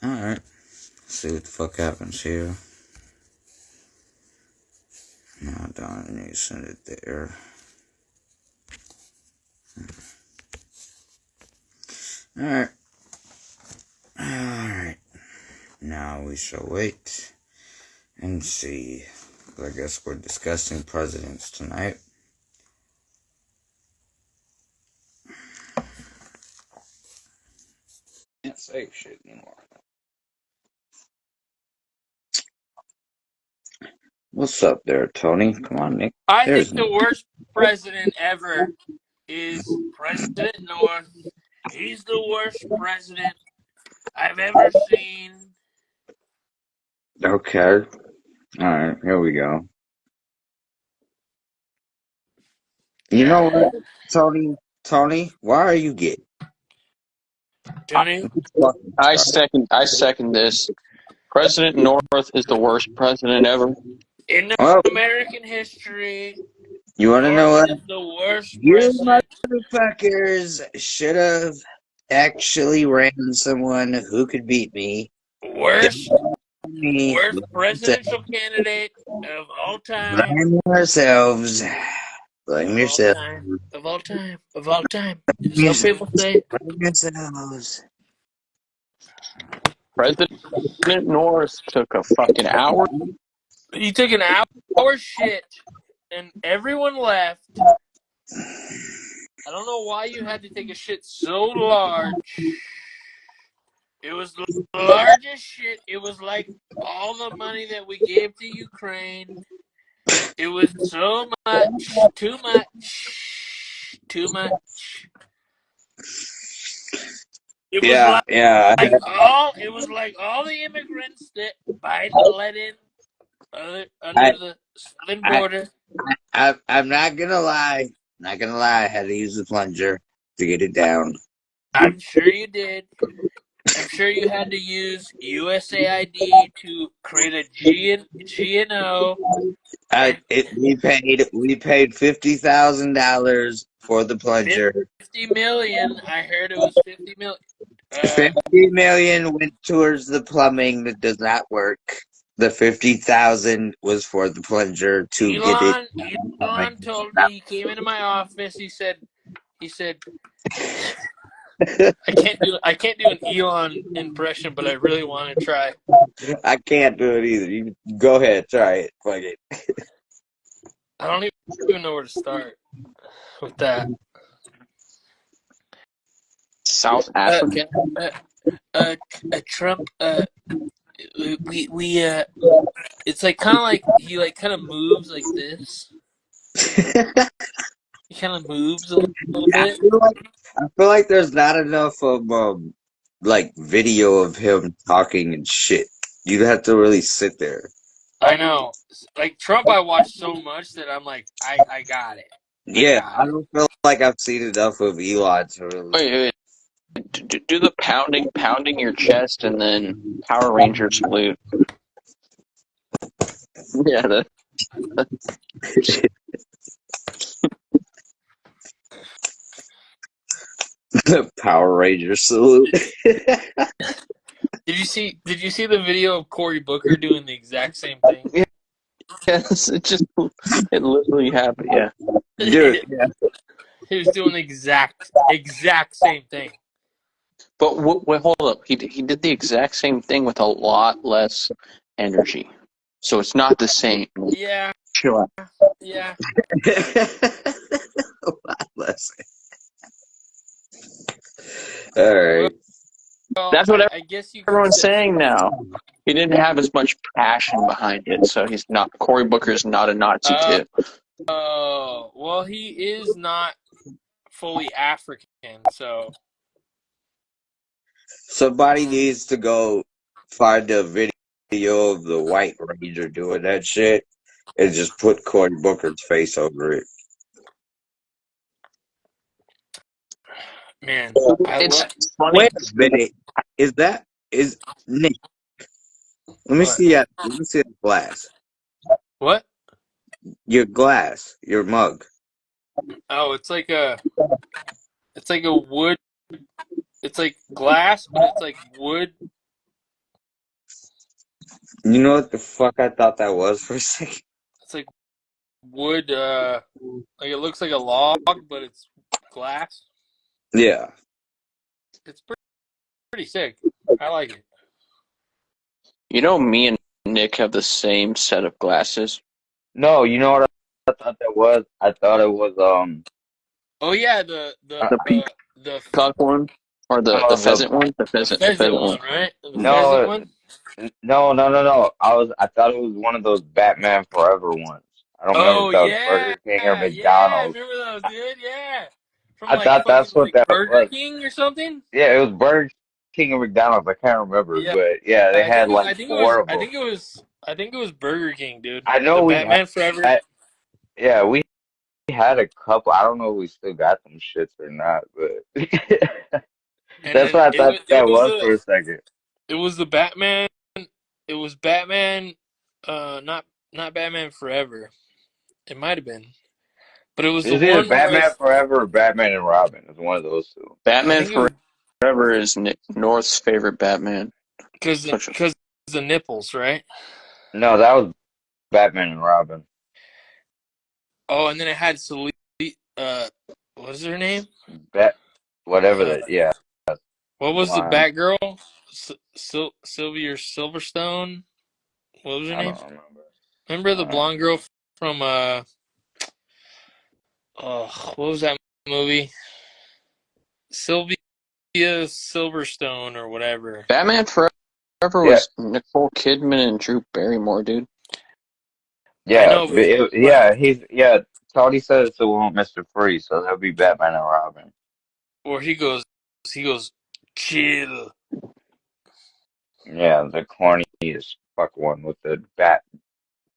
Alright. See what the fuck happens here. No, don't need to send it there. Alright. Alright. Now we shall wait and see. I guess we're discussing presidents tonight. Can't say shit anymore. What's up there, Tony? Come on, Nick. I think the worst president ever is President North. He's the worst president I've ever seen. Okay. Alright, here we go. You know what, Tony, why are you gay? Tony? I second this. President North is the worst president ever. In Well, American history, you want to know North what? is the worst You president. motherfuckers should have actually ran someone who could beat me. Worst Me. presidential candidate of all time. Blame yourselves. Blame Of all yourselves. time. Of all time. Of all time. Blame Some people say yourselves. President North took a fucking hour. he took an hour shit and everyone left. I don't know why you had to take a shit so large. It was the largest shit. It was like all the money that we gave to Ukraine. It was so much, too much, too much. It was Yeah, yeah. it was like all the immigrants that Biden let in under I, the southern I, border. I'm not gonna lie. Not gonna lie. I had to use the plunger to get it down. I'm sure you did. I'm sure you had to use USAID to create a GNO. We paid $50,000 for the plunger. 50 million. I heard it was 50 million. 50 million went towards the plumbing that does not work. The 50,000 was for the plunger to get it. Elon told me, he came into my office. He said, I can't do an Elon impression, but I really want to try. I can't do it either. You go ahead, try it. Fuck it. I don't even know where to start with that. South Africa. Trump. We. It's like kind of like he like kind of moves like this. He kind of moves a little bit. I feel like there's not enough of like video of him talking and shit. You'd have to really sit there. I know. Like Trump, I watched so much that I'm like, I got it. Yeah, I don't feel like I've seen enough of Elon to really. Wait. Do the pounding your chest, and then Power Ranger salute. Yeah, The Power Ranger salute. Did you see the video of Cory Booker doing the exact same thing? yes, it literally happened. Yeah, Dude, yeah. He was doing the exact same thing. but wait, hold up. He did the exact same thing with a lot less energy, so it's not the same. Yeah, Chill out. yeah. All right. Well, That's what I guess you could everyone's say. saying now. He didn't have as much passion behind it, so he's not. Cory Booker's not a Nazi too. Oh, well, he is not fully African, so. Somebody needs to go find a video of the White Ranger doing that shit and just put Cory Booker's face over it. Man, It's funny. Wait a minute. Is Nick? Let me What? see that. Let me see that glass. What? Your glass. Your mug. Oh, it's like a wood. It's like glass, but it's like wood. You know what the fuck I thought that was for a second? It's like wood. Like it looks like a log, but it's glass. Yeah. It's pretty sick. I like it. You know, me and Nick have the same set of glasses. No, you know what I thought that was? I thought it was Oh yeah, The the peacock one or the no the pheasant one? the The pheasant pheasant one. one, right? The pheasant no one. no. I thought it was one of those Batman Forever ones. I don't remember Oh if that was yeah, Burger King or yeah. McDonald's. Remember those, dude? Yeah, from I like thought fucking that's what like that Burger was. King or something. Yeah, it was Burger King or McDonald's. I can't remember, Yeah, but yeah, they I had think like four of them. I think it was Burger King, dude. I The know Batman Forever, yeah, we had a couple. I don't know if we still got them shits or not, but and that's then what I thought that was for a second. it was the Batman. It was Batman. Not Batman Forever. It might have been, but it was the It's either one where Batman Forever or Batman and Robin. It's one of those two. I Batman think it was Forever is Nick North's favorite Batman. Such because the nipples, right? No, that was Batman and Robin. Oh, and then it had what is her name? Bet whatever Uh, that. Yeah, what was the blonde. Batgirl? Sylvia Silverstone. What was her I name? don't remember. Remember the Uh, blonde girl from what was that movie? Sylvia Silverstone or whatever. Batman Forever yeah, was Nicole Kidman and Drew Barrymore, dude. I yeah, know, but yeah. Tony said it's the one with Mr. Freeze, so that'll be Batman and Robin. where he goes, chill. Yeah, the corniest fuck one with the bat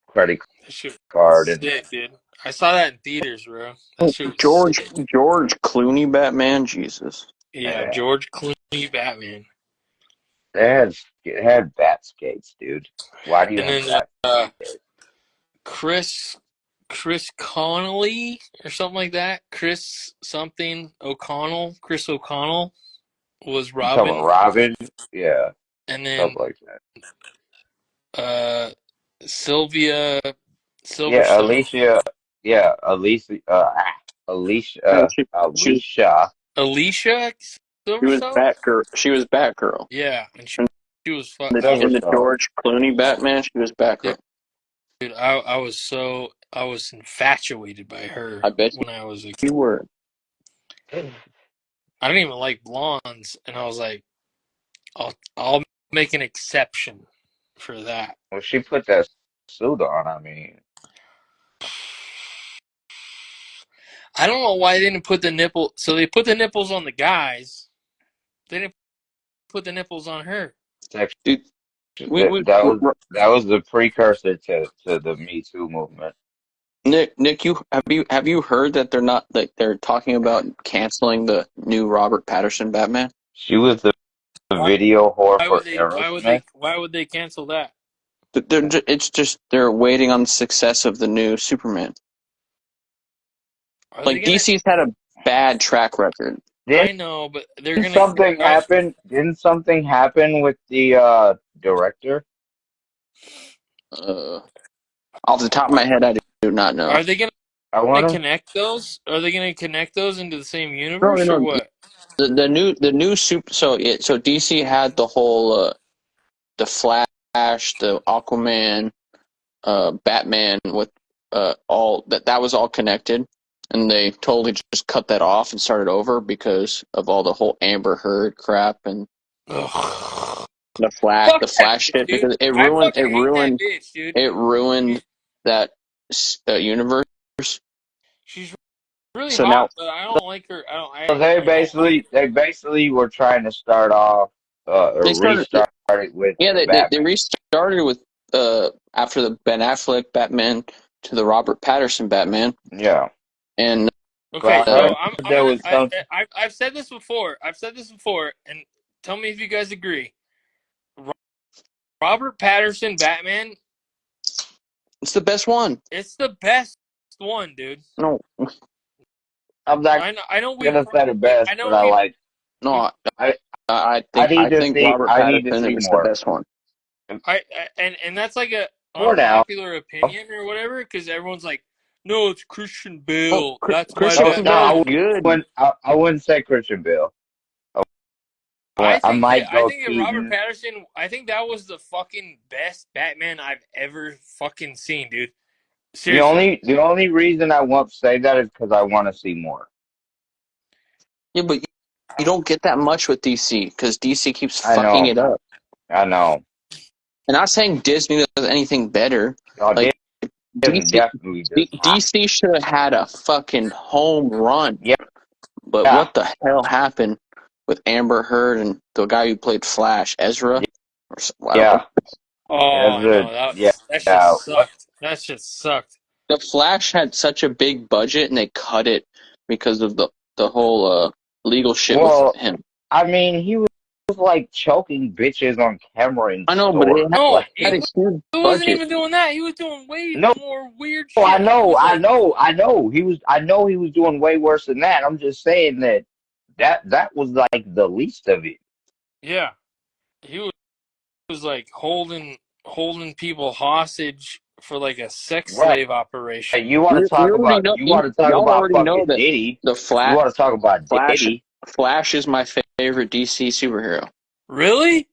credit That shit card was and sick, dude. I saw that in theaters, bro. That shit was George sick. George Clooney Batman, Jesus. Yeah, yeah, George Clooney Batman, it had bat skates, dude. Why do you and have then bat uh, skates? Chris Chris Connolly or something like that. Chris something O'Connell. Chris O'Connell was You talking about Robin, Robin? Yeah, and then stuff like that. uh, Sylvia Yeah, Silverstone, Alicia. Yeah, Alicia. Alicia. No, she Alicia. Alicia was Silverstone. Batgirl. She was Batgirl. Yeah, and In she was in the Silverstone. George Clooney Batman, she was Batgirl. dude. I was infatuated by her I bet when I was a kid. you were. I didn't even like blondes, and I was like, I'll make an exception for that. Well, she put that suit on. I mean, I don't know why they didn't put the nipple. So they put the nipples on the guys. They didn't put the nipples on her. sex, Dude, that was the precursor to the Me Too movement. Nick, have you heard that they're not like they're talking about canceling the new Robert Patterson Batman? She was the Why, video whore why for would they? Aerosmith. Why would they cancel that? It's just they're waiting on the success of the new Superman. Are they Like gonna? DC's had a bad track record. I Didn't know, but they're gonna. Are, Didn't something happen with the director? Uh, Off the top of my head, I do not know. are they gonna I wonder. connect those? Are they gonna connect those into the same No, universe or no, what? the new super. So DC had the whole the Flash, the Aquaman, Batman with all that was all connected, and they totally just cut that off and started over because of all the whole Amber Heard crap and Ugh. the Fuck that Flash bitch, shit dude. because I fucking hate that bitch, dude. it ruined She's, that universe. she's really So now hot, but I don't like her. I don't. So I don't like her. they basically were trying to start off they or started. restart it with Yeah, they Batman. restarted with after the Ben Affleck Batman to the Robert Patterson Batman, Yeah, and Okay, but I uh, so heard I'm there gonna. was some. I've said this before. I've said this before, and tell me if you guys agree. Robert Patterson Batman. it's the best one. It's the best one, dude. No, I'm not I know. I know we. gonna say the best, I but know we. no, I I I think need to see Robert I need to Patterson see is the more. best one. And that's like a For now. unpopular opinion or whatever, because everyone's like, no, it's Christian Well, Bale. That's my Christian Oh no, Bale is Batman. good. I wouldn't say Christian Bale. I might I go think that Robert Keaton. Patterson. I think that was the fucking best Batman I've ever fucking seen, dude. Seriously. The only reason I won't say that is because I want to see more. Yeah, but you don't get that much with DC because DC keeps I fucking know, it up. I know. And not saying Disney does anything better. Oh, Like Disney DC, definitely does not. DC should have had a fucking home run. Yeah, But yeah, what the hell happened with Amber Heard and the guy who played Flash, Ezra? I don't know. yeah. Oh, I know Yeah, that shit yeah. What? sucked. That shit sucked. The Flash had such a big budget and they cut it because of the whole legal shit with Well, him. I mean, he was like choking bitches on camera in I know, but it stores. No, Like, had a huge he wasn't budget. even doing that. He was doing way no, more weird I shit. He know, was like, I know. I know he was doing way worse than that. I'm just saying that was like the least of it. yeah, he was like holding people hostage for like a sex Right. slave operation. You want to We talk already about know. Y'all already know fucking that Diddy. the You want to talk about Flash Diddy? Flash is my favorite DC superhero. Really?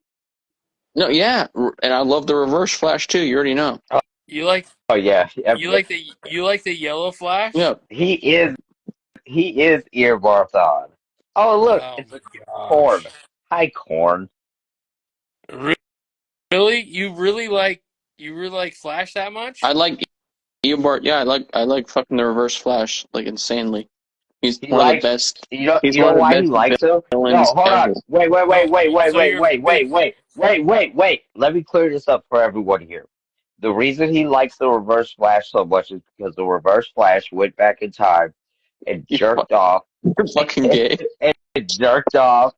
No, yeah, and I love the Reverse Flash too. You already know. You like Oh yeah. you like the yellow Yeah, Flash? He is he is Earbarthon. Oh look, Oh it's my a corn. gosh! Hi corn. Really? You really like Flash that I much? like Eobard. Yeah, I like fucking the Reverse Flash like insanely. He's He one of the likes best. you He's know one of the why he best likes him? No, villains hold on. ever. Oh, so you're a big fan. Wait. Let me clear this up for everyone here. The reason he likes the Reverse Flash so much is because the Reverse Flash went back in time and You're, jerked off you're fucking gay. and jerked off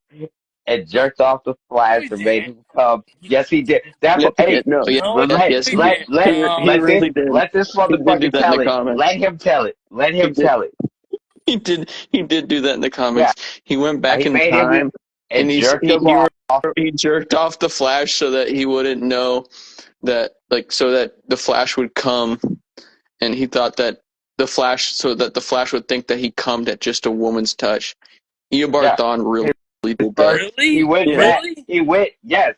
the No, Flash he and made didn't. him come. Yes, he did. That's Yes, what. he Hey, did. No, yeah, No, yes, he did. He really did. let this He did do motherfucker that in the tell it. comics. Let him tell it. Let He him did. tell it. He did do that in the Yeah, comics. He went back he in made him time and and jerked him off. he jerked off the Flash so that he wouldn't know that so that the Flash would come, and he thought that the Flash would think that he cummed at just a woman's touch. Eobard Yeah, Thawne really his did that. first. He Really? went Yeah. back. Really?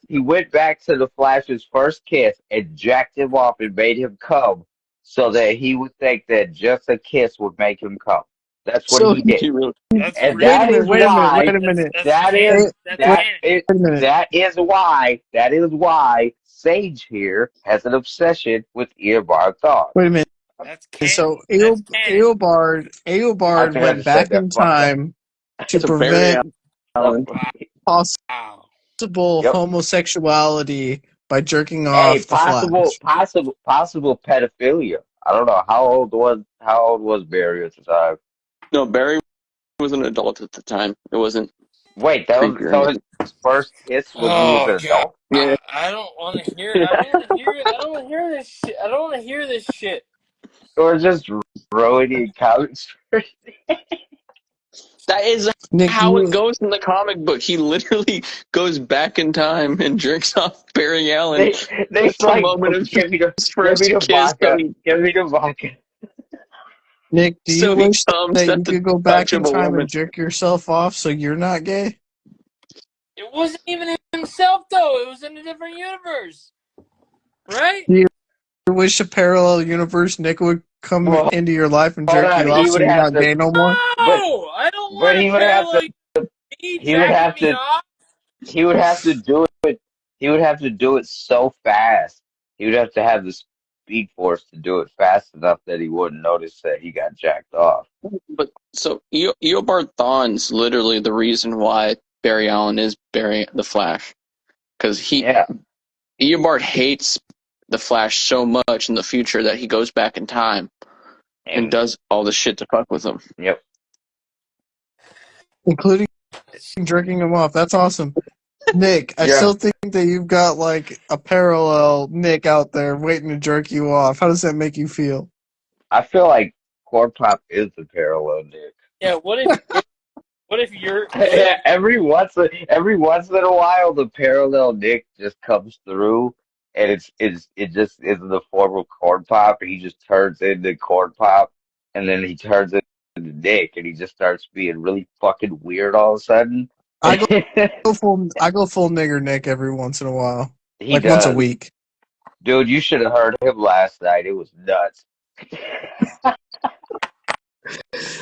He went back to the Flash's first kiss and jacked him off and made him come, so that he would think that just a kiss would make him come. That's what So he did. He really. That's And wait a real. minute, wait a minute, wait a minute. That's canon. That's Wait, canon. wait a minute, that is why Sage here has an obsession with Earbar Thought. wait a minute. That's canon. So That's canon. I Eobard think I went just said back that in fucked up. time to So Barry prevent Allen. Wow. possible Yep. homosexuality by jerking Hey, off the Flash. possible pedophilia. I don't know how old was Barry at the time. No, Barry was an adult at the time. It wasn't Wait, that creepy was or so anything. his first kiss when he was Oh an god. adult. Yeah, I don't want to hear. I don't want to hear it. I don't want to hear this shit. I don't want to hear this shit. Or just ruining comics. that is Nick, how it goes in the comic book. He literally goes back in time and jerks off Barry Allen at They the like moment of his give me first the kiss, vodka, give me the vodka. Nick, do you so he wish comes that at you the could go touch back in of a time woman. and jerk yourself off so you're not gay? It wasn't even himself though. It was in a different universe, right? Do you wish a parallel universe Nick would come Well, into your life and hold jerk on. you off so you're not gay no more? But No, I don't but want he a would have parallel. to, Me he would jacking have me to, off. he would have to do it. He would have to do it so fast. He would have to have the speed force to do it fast enough that he wouldn't notice that he got jacked off. But so Eobard Thawne's literally the reason why Barry Allen is Barry the Flash, because Yeah, Eobard hates the Flash so much in the future that he goes back in time and and does all the shit to fuck with him. yep. Including jerking him off. That's awesome. Nick, I Yeah, still think that you've got like a parallel Nick out there waiting to jerk you off. How does that make you feel? I feel like Corn Pop is the parallel Nick. Yeah. What if you're what if Every once in a while, the parallel Nick just comes through and it just is in the form of corn pop. He just turns into corn pop, and then he turns into Nick, and he just starts being really fucking weird all of a sudden. I I go full nigger Nick every once in a while, He like once a does, week. dude. You should have heard him last night. It was nuts.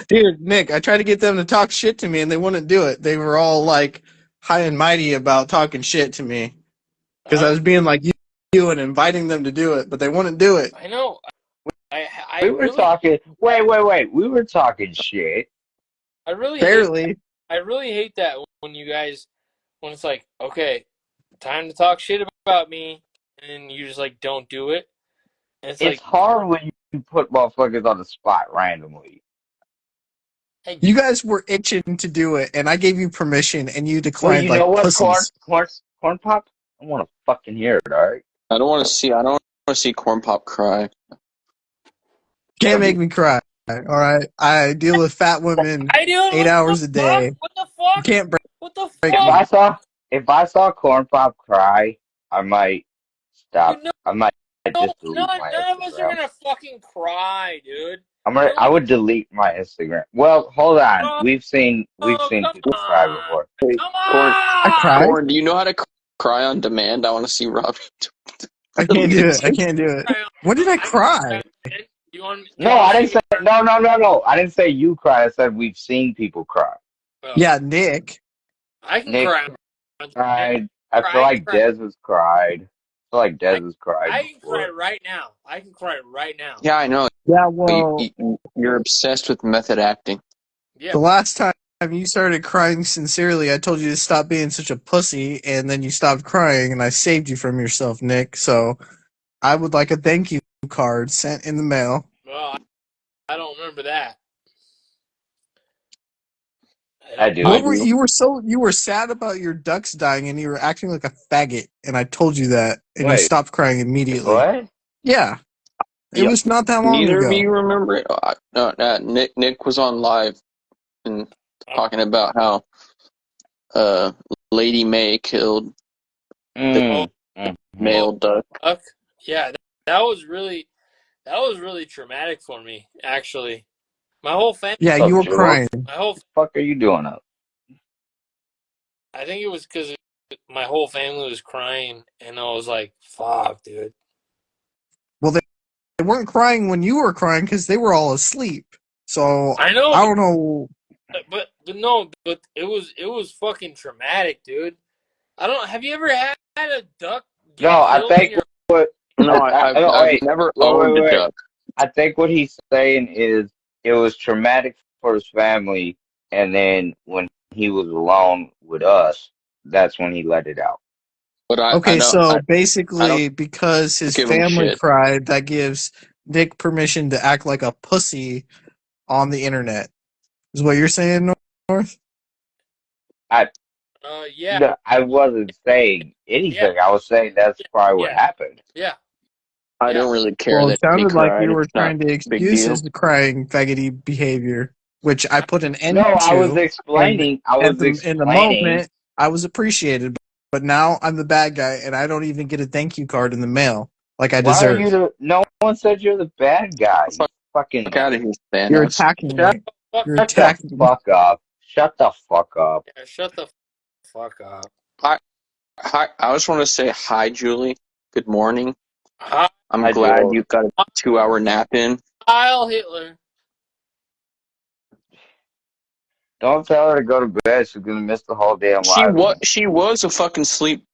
Dude, Nick, I tried to get them to talk shit to me and they wouldn't do it. They were all like high and mighty about talking shit to me because I was being like you and inviting them to do it, but they wouldn't do it. I know. I We were really talking. Wait. We were talking shit. I really hate Barely. I really hate that when you guys when it's like, okay, time to talk shit about me, and you just like don't do it. And it's It's like, hard when you put motherfuckers on the spot randomly. hey, You guys were itching to do it and I gave you permission and you Well, declined you know like what, pussies. corn pop. I want to fucking hear it. All right. I don't want to see Corn Pop cry. Can't make me cry. All right. I deal with fat women I do. 8 What the hours a fuck? day. What the You fuck? can't What the break If fuck? me. I saw corn pop cry, I might stop. Dude, no, I might no, just delete none my of us are Instagram. gonna fucking cry, dude. I Nobody. would delete my Instagram. Well, hold on. Oh, We've seen come people cry on, before. Hey, come Corn, I on. cried. Corn, do you know how to cry on demand? I want to see Robbie I can't delete do his. it. I can't do it. Cry When did I I can cry? cry. Man. Do you No, want me I to didn't see say what? no. I didn't say you cry. I said we've seen people cry. Oh, Yeah, Nick. I can Nick cry. I cried. I feel can like cry. Des has cried. I feel like Des I has cried I can cry before. right now. I can cry right now. Yeah, I know. Yeah, well, You're obsessed with method acting. Yeah. the last time you started crying sincerely, I told you to stop being such a pussy, and then you stopped crying, and I saved you from yourself, Nick. So I would like a thank you card sent in the mail. Well, I don't remember that. I I don't. I What do. were do. you were sad about your ducks dying, and you were acting like a faggot, and I told you that, and you Wait, stopped crying immediately. what? Yeah, it Yep. was not that long Neither of ago. you remember it. Nick was on live and talking about how uh, Lady May killed the Oh, Mm, mm-hmm. oh, male duck. fuck. Yeah, that was really traumatic for me. Actually, my whole family. Yeah, What's you up, were Jules? crying. My whole. Fuck are you doing up? I think it was because my whole family was crying, and I was like, "Fuck, dude." Well, they weren't crying when you were crying because they were all asleep. So I know, I don't know. but no, but it was fucking traumatic, dude. I don't. Have you ever had a duck get No, I killed in think your? what No, I no, I've wait, never owned a wait. duck. I think what he's saying is it was traumatic for his family, and then when he was alone with us, that's when he let it out. But Okay, so I don't basically, because his give him family shit. cried, that gives Nick permission to act like a pussy on the internet. Is what you're saying, North? I Yeah, no, I wasn't saying yeah, anything. I was saying that's probably what yeah, happened. yeah, I yeah. don't really care Well, it that he sounded like cried. you were It's not trying to a big excuse deal. his crying faggoty behavior, which I put an No, end to, and I at was the in the explaining. moment I was appreciated, but now I'm the bad guy, and I don't even get a thank you card in the mail like I Why are you deserve. the? No one said you're the bad guy. You Fuck fucking out of here, You're Thanos. attacking Shut me. the fuck. You're shut the attacking me. fuck up. Shut the fuck up. Yeah, shut the fuck up. Hi, hi. I just want to say hi, Julie. Good morning. Hi- I'm I glad do. you got a 2 hour nap in. Heil Hitler. Don't tell her to go to bed. She's gonna miss the whole damn live again. She was a fucking sleep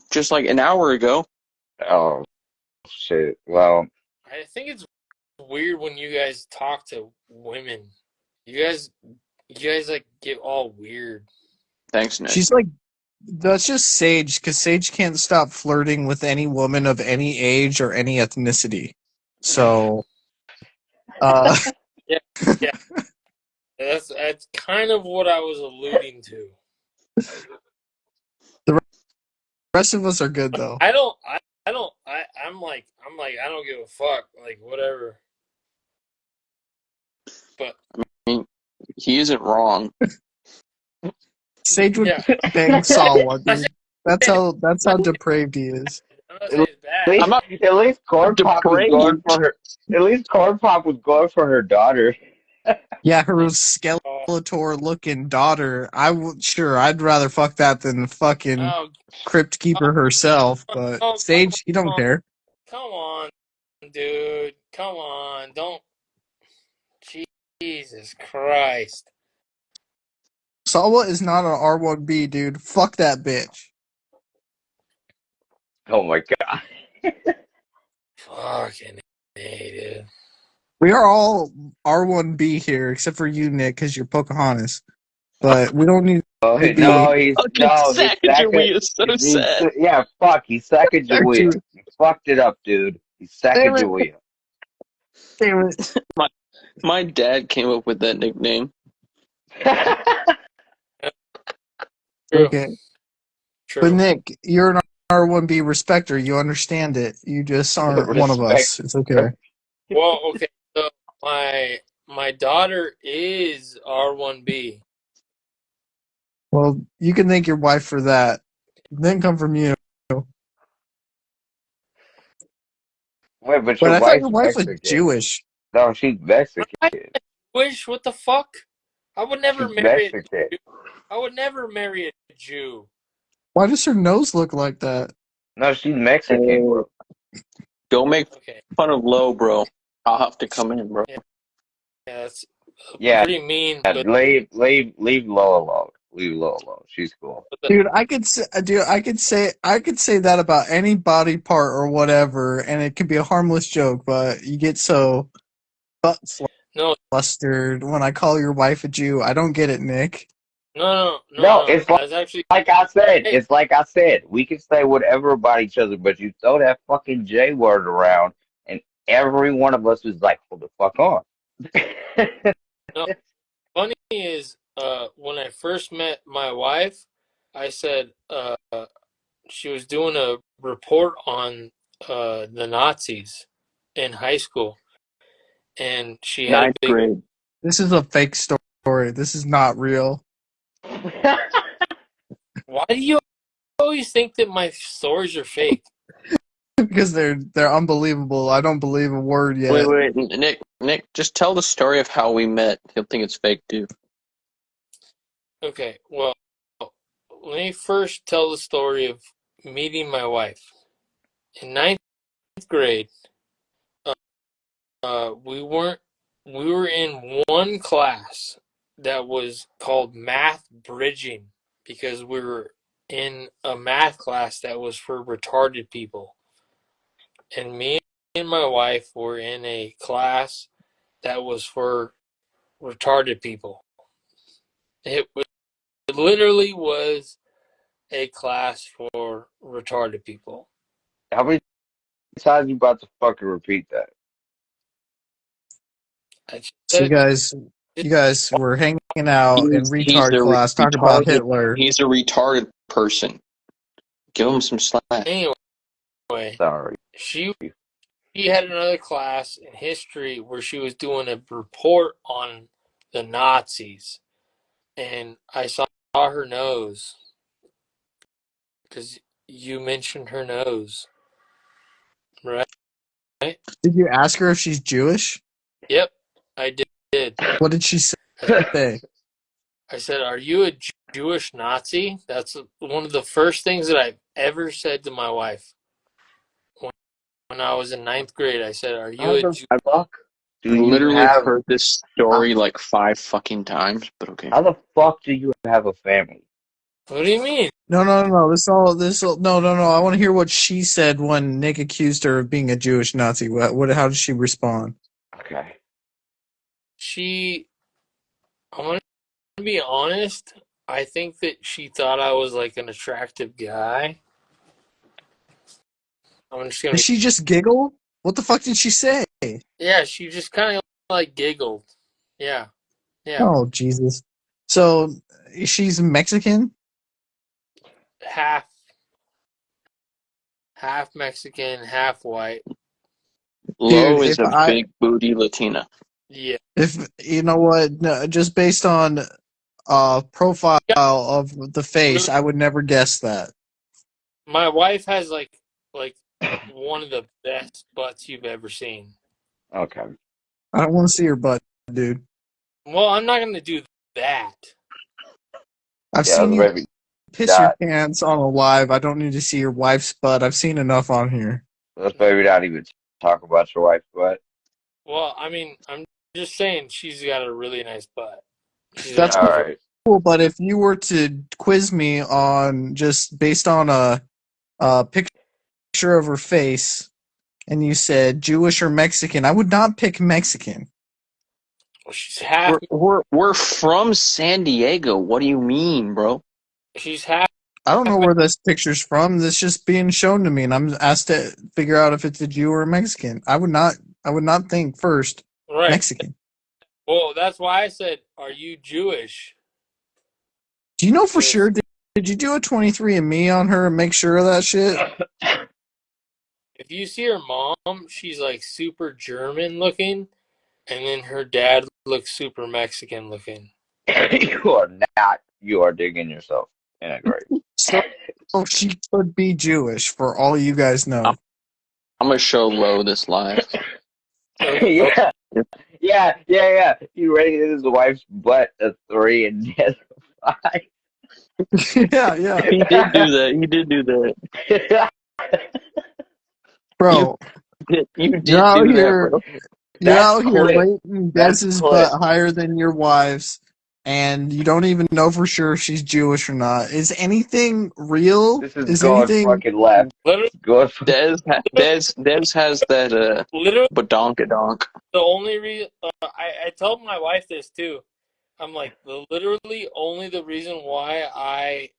just like an hour ago. Oh shit. Well, I think it's weird when you guys talk to women. You guys, you guys like get all weird. Thanks, Nick. She's like, that's just Sage, because Sage can't stop flirting with any woman of any age or any ethnicity. So, uh, Yeah, yeah. That's kind of what I was alluding to. the rest of us are good But though. I'm like I don't give a fuck. Like whatever. But I mean, he isn't wrong. Sage would yeah, bang Sawa, I'm not dude. saying, That's how depraved he is. I'm not saying it's bad. I'm not at least Corn Pop was going depraved. for her. At least Corn Pop was going for her daughter. Yeah, her Skeletor looking daughter. Sure, I'd rather fuck that than the fucking Oh, Crypt Keeper herself. But oh, Sage, you don't come care. come on, dude. Come on. Don't. Jesus Christ. Salwa is not an R1B, dude. Fuck that bitch. Oh my god. Fucking A, dude. We are all R1B here, except for you, Nick, because you're Pocahontas. But we don't need Oh, to be. no, he's Fucking no, he's second. Sacagawea is so He's sad. yeah, fuck. He's Sacagawea. Damn You fucked it up, dude. He's it! Sacagawea. Damn it! My dad came up with that nickname. True. Okay, but True. Nick, you're an R1B respecter. You understand it. You just aren't one of Respect. us. It's okay. Well, okay. So my daughter is R1B. Well, you can thank your wife for that. Then come from you. Wait, but But your I thought your wife's wife was Mexican. Jewish. No, she's Mexican. I wish. What the fuck? I would never She's marry a Mexican. Jew. I would never marry a Jew. Why does her nose look like that? No, she's Mexican, Hey, bro. don't make Okay. fun of Low, bro. I'll have to come in, bro. Yeah, that's Yeah, pretty mean, but leave Lola alone. Leave Lola alone. She's cool. Dude, I could say that about any body part or whatever, and it could be a harmless joke. But you get so butt no, flustered when I call your wife a Jew. I don't get it, Nick. No, no. it's That's actually like I said. hey. It's like I said. We can say whatever about each other, but you throw that fucking J word around, and every one of us is like, hold the fuck on. No, funny is when I first met my wife, I said she was doing a report on the Nazis in high school, and she had a Ninth big. grade. This is a fake story. This is not real Why do you always think that my stories are fake? because they're unbelievable. I don't believe a word Wait, yet. wait, Nick, just tell the story of how we met. He'll think it's fake too. Okay, well, let me first tell the story of meeting my wife. In ninth grade, we were in one class that was called math bridging because we were in a math class that was for retarded people. And me and my wife were in a class that was for retarded people. It literally was a class for retarded people. How many times you about to fucking repeat that? I So said you guys were hanging out in He's retard class talking about Hitler. He's a retarded person. Give him some slack. anyway. Sorry. She she had another class in history where she was doing a report on the Nazis, and I saw her nose because you mentioned her nose, right? Did you ask her if she's Jewish? Yep, I did. What did she say? I said, "Are you a Jewish Nazi?" That's one of the first things that I've ever said to my wife. When I was in ninth grade, I said, "Are you How a the Jew?" fuck do I've you literally have? heard this How, story like 5 fucking times, but okay. how the fuck do you have a family? What do you mean? No. No. I want to hear what she said when Nick accused her of being a Jewish Nazi. How did she respond? Okay. She, I'm gonna be honest. I think that she thought I was like an attractive guy. I'm just gonna Did be. she just giggle? What the fuck did she say? Yeah, she just kind of like giggled. Yeah, yeah. Oh, Jesus. So she's Mexican? Half, half Mexican, half white. Dude, Low is a big booty Latina. Yeah. if you know what, no, just based on profile Yeah, of the face, really. I would never guess that. My wife has like one of the best butts you've ever seen. Okay. I don't want to see your butt, dude. Well, I'm not gonna do that. I've Yeah, seen let's you maybe piss your not. pants on a live. I don't need to see your wife's butt. I've seen enough on here. Let's maybe not even talk about your wife, but Well, I mean, I'm just saying she's got a really nice butt. She's a That's all really right. cool, but if you were to quiz me on just based on a picture of her face, and you said Jewish or Mexican, I would not pick Mexican. she's half We're from San Diego. What do you mean, bro? she's half I don't know where this picture's from. This just being shown to me, and I'm asked to figure out if it's a Jew or a Mexican. I would not. I would not think first right. Mexican. Well, that's why I said, "Are you Jewish?" Do you know for Because sure? Did you do a 23andMe on her and make sure of that shit? if you see her mom, she's like super German looking, and then her dad looks super Mexican looking. You are not. You are digging yourself in a grave. So she could be Jewish for all you guys I'm, know. I'm gonna show Low this live. Oh, Yeah, yeah. You ready? This is the wife's butt a 3 and death a Yeah, yeah, He did 5. do that. He did do that. You bro. you You're did out do that, here. bro. You're That's out here clip. rating That's Dez's butt clip. higher than your wife's, and you don't even know for sure if she's Jewish or not. Is anything real? This is Is going anything? fucking left. literally, Going. Des has that literally, badonkadonk. the only reason I told my wife this too. I'm like, literally, only the reason why I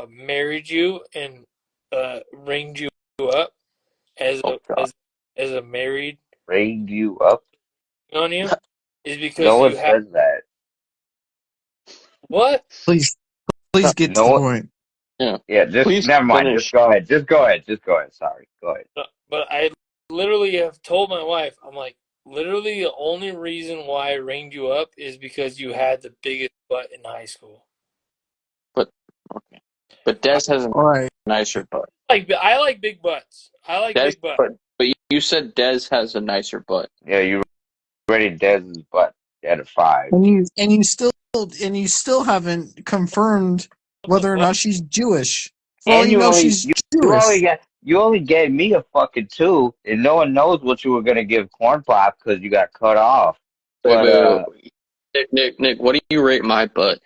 married you and ringed you up as Oh a god. as a married Raised you up. on you is No because one you have says that. what? Please, please get to No the one. point. Yeah. Yeah, just Please never mind. Just finish. go ahead. Just go ahead. Just go ahead. Sorry. Go ahead. But I literally have told my wife, I'm like, literally the only reason why I ringed you up is because you had the biggest butt in high school. But okay. But Des I has a All right. nicer butt. I like big butts. I like Des big butts. but you said Des has a nicer butt. Yeah, you ready? Dez's butt at a 5. And you still haven't confirmed What the whether or fuck? not she's Jewish. For all And you you know, only she's you only Jewish. got you only gave me a fucking 2, and no one knows what you were gonna give corn pop because you got cut off. But Wait, wait. Nick, what do you rate my butt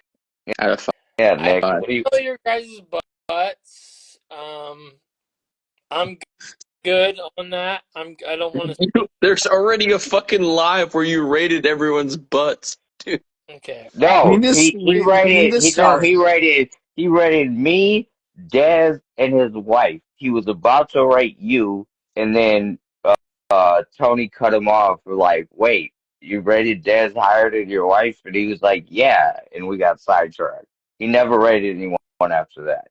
out of yeah, I Nick, five? what do you? know your guys' butts. I'm good on that. I don't want to see. There's already a fucking live where you rated everyone's butts, dude. Okay. We No, need to he we need rated to he no start. he rated me, Dez, and his wife. He was about to rate you, and then Tony cut him off for like, wait, you rated Dez higher than your wife? And he was like, yeah, and we got sidetracked. He never rated anyone after that.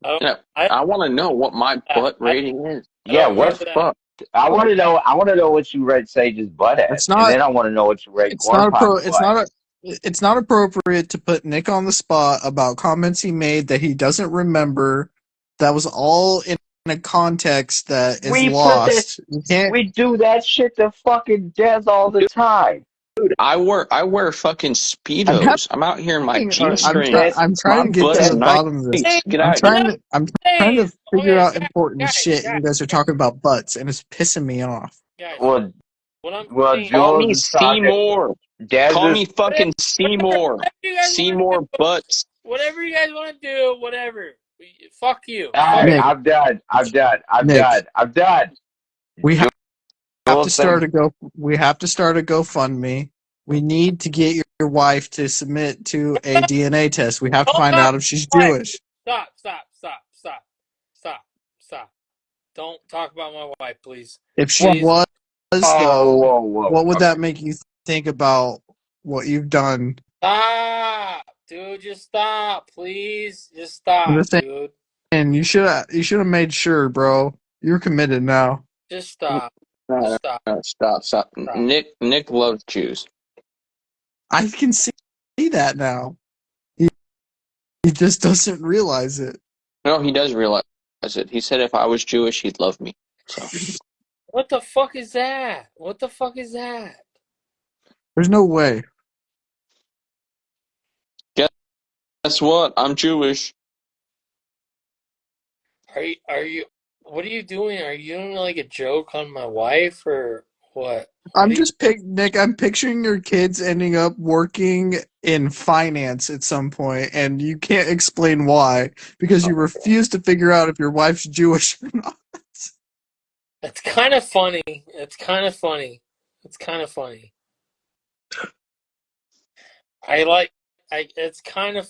I don't. Yeah, I I want to know what my butt I, rating is. I Yeah, don't What remember the what's that. fuck? I want to know what you rate Sage's butt at, It's and not. then I want to know what you rate It's Corn not a pro. Pop's butt. It's not appropriate to put Nick on the spot about comments he made that he doesn't remember. That was all in a context that is We put that lost. You can't. we do that shit to fucking Dez all the time. Dude, I wear fucking I'm speedos. I'm out here in my having. G You string. said I'm My trying to you get to butt's the said nice. bottom of this. Hey, Get out of here. I'm trying to guys. figure Okay, out important shit, and guys, you guys are talking about butts, and it's pissing me off. guys. well What I'm well saying, Call Jules me is talking. Seymour. Dez Call is me fucking whatever, Seymour. whatever you guys want to Seymour do, butts. whatever you guys want to do, whatever. Fuck you. all Fuck right. you. Nick, I'm done. I'm done. I'm Nick, done. I'm done. we have to Jules start said a go. We have to start a GoFundMe. We need to get your wife to submit to a DNA test. We have to Don't find talk out if she's about my wife. Jewish. Stop. Don't talk about my wife, please. If she Please. was, though, whoa. what would that Okay. make you think about what you've done? Stop. Dude, just stop, please. Just I'm stop, just dude. saying, you should have made sure, bro. You're committed now. Just stop. Just No, stop. no, stop. Stop. Nick loves Jews. I can see that now. He just doesn't realize it. No, he does realize it. He said if I was Jewish, he'd love me. So What the fuck is that? What the fuck is that? There's no way. guess what? I'm Jewish. Are you what are you doing? Are you doing like a joke on my wife or what? What I'm are you just Nick. I'm picturing your kids ending up working in finance at some point, and you can't explain why because you refuse to figure out if your wife's Jewish or not. It's kind of funny. It's kind of funny. It's kind of funny. I like it's kind of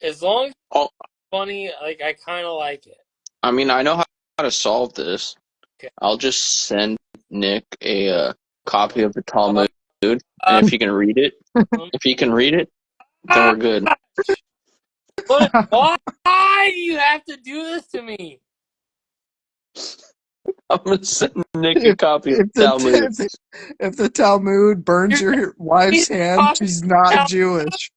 as long as it's Oh, funny, like I kind of like it. I mean, I know how to solve this. Okay. I'll just send Nick a copy of the Talmud, and Uh, if he can read it, then we're good. why do you have to do this to me? I'm gonna send Nick a if copy of if the the Talmud. if the Talmud burns You're your wife's hand, talking she's not about Jewish.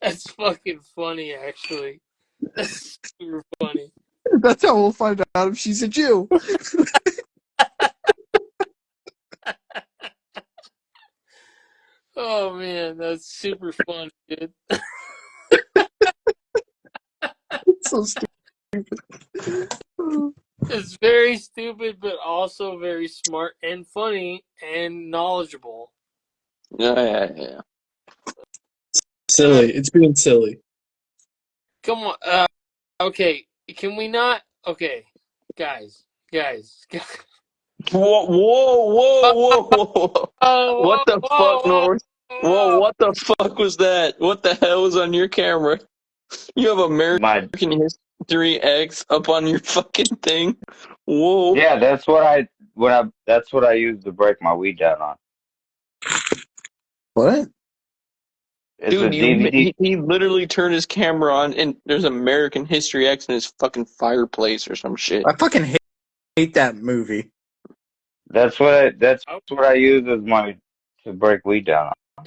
That's fucking funny, actually. That's super funny. That's how we'll find out if she's a Jew. Oh man, that's super funny, dude. It's so stupid. It's very stupid, but also very smart and funny and knowledgeable. Yeah. Uh, Silly. It's being silly. come on. Okay, can we not? Okay, guys. Whoa, Whoa, whoa! What whoa, the fuck, whoa, North? Whoa, whoa! what the fuck was that? What the hell was on your camera? You have American My History X up on your fucking thing? Whoa. yeah, that's what I use to break my weed down on. What? It's a Dude, DVD. he literally turned his camera on and there's American History X in his fucking fireplace or some shit. I fucking hate that movie. That's Oh, what I use as my to break weed down on.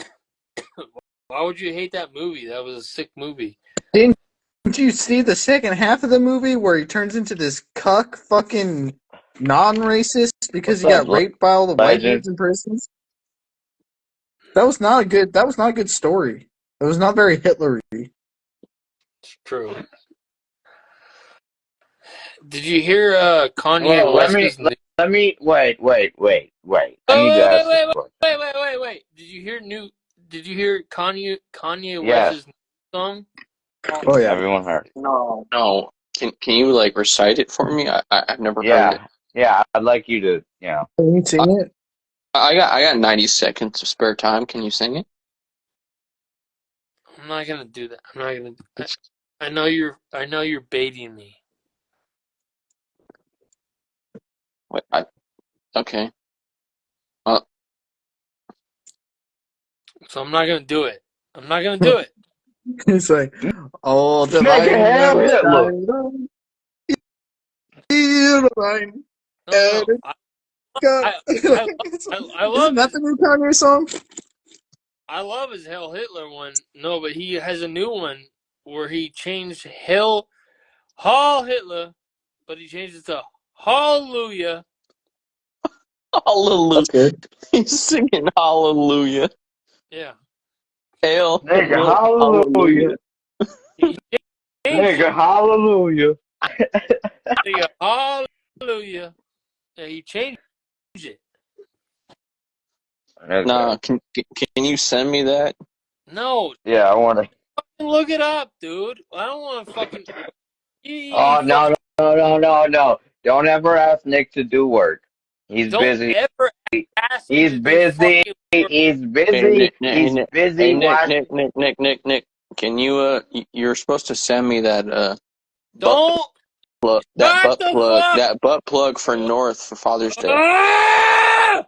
why would you hate that movie? That was a sick movie. Didn't you see the second half of the movie where he turns into this cuck fucking non-racist because What's he up, got raped by all the white legend? dudes in prisons? That was not a good. That was not a good story. It was not very Hitlery. It's true. Did you hear Kanye Well, West's new? let me wait. I Wait, need to wait, wait, ask this wait, question. wait, wait, wait, wait. Did you hear Kanye Yes, West's new song? Oh yeah. everyone heard. No. Can you like recite it for me? I've never heard it. Yeah. I'd like you to, you know. Can you sing it? I got 90 seconds of spare time. Can you sing it? I'm not gonna do that. I'm not gonna. I know you're baiting me. Wait, okay. Uh, So I'm not gonna do it. I'm not gonna do it. It's like, all Nigga, divine hell love, Hitler. divine. No. I, I, I Isn't love that his the new Kanye song? I love his Hell Hitler one. No, but he has a new one where he changed Hall Hitler, but he changed it to Hallelujah. hallelujah. That's good. He's singing hallelujah. Yeah. Hail Nigga, Hitler, hallelujah. hallelujah. He changed Nigga, it. hallelujah. Hallelujah. Yeah, he changed it. Okay. Nah, can you send me that? No, Yeah, I want to. look it up, dude. I don't want to fucking. You Oh, fucking no. Don't ever ask Nick to do work. He's don't busy. ever ask me He's to do busy. fucking work. He's Hey busy. Nick, hey He's Nick, busy. hey Nick, Watch. Nick. Can you you're supposed to send me that butt Don't plug, shut the fuck. that butt plug for North for Father's Day. Ah!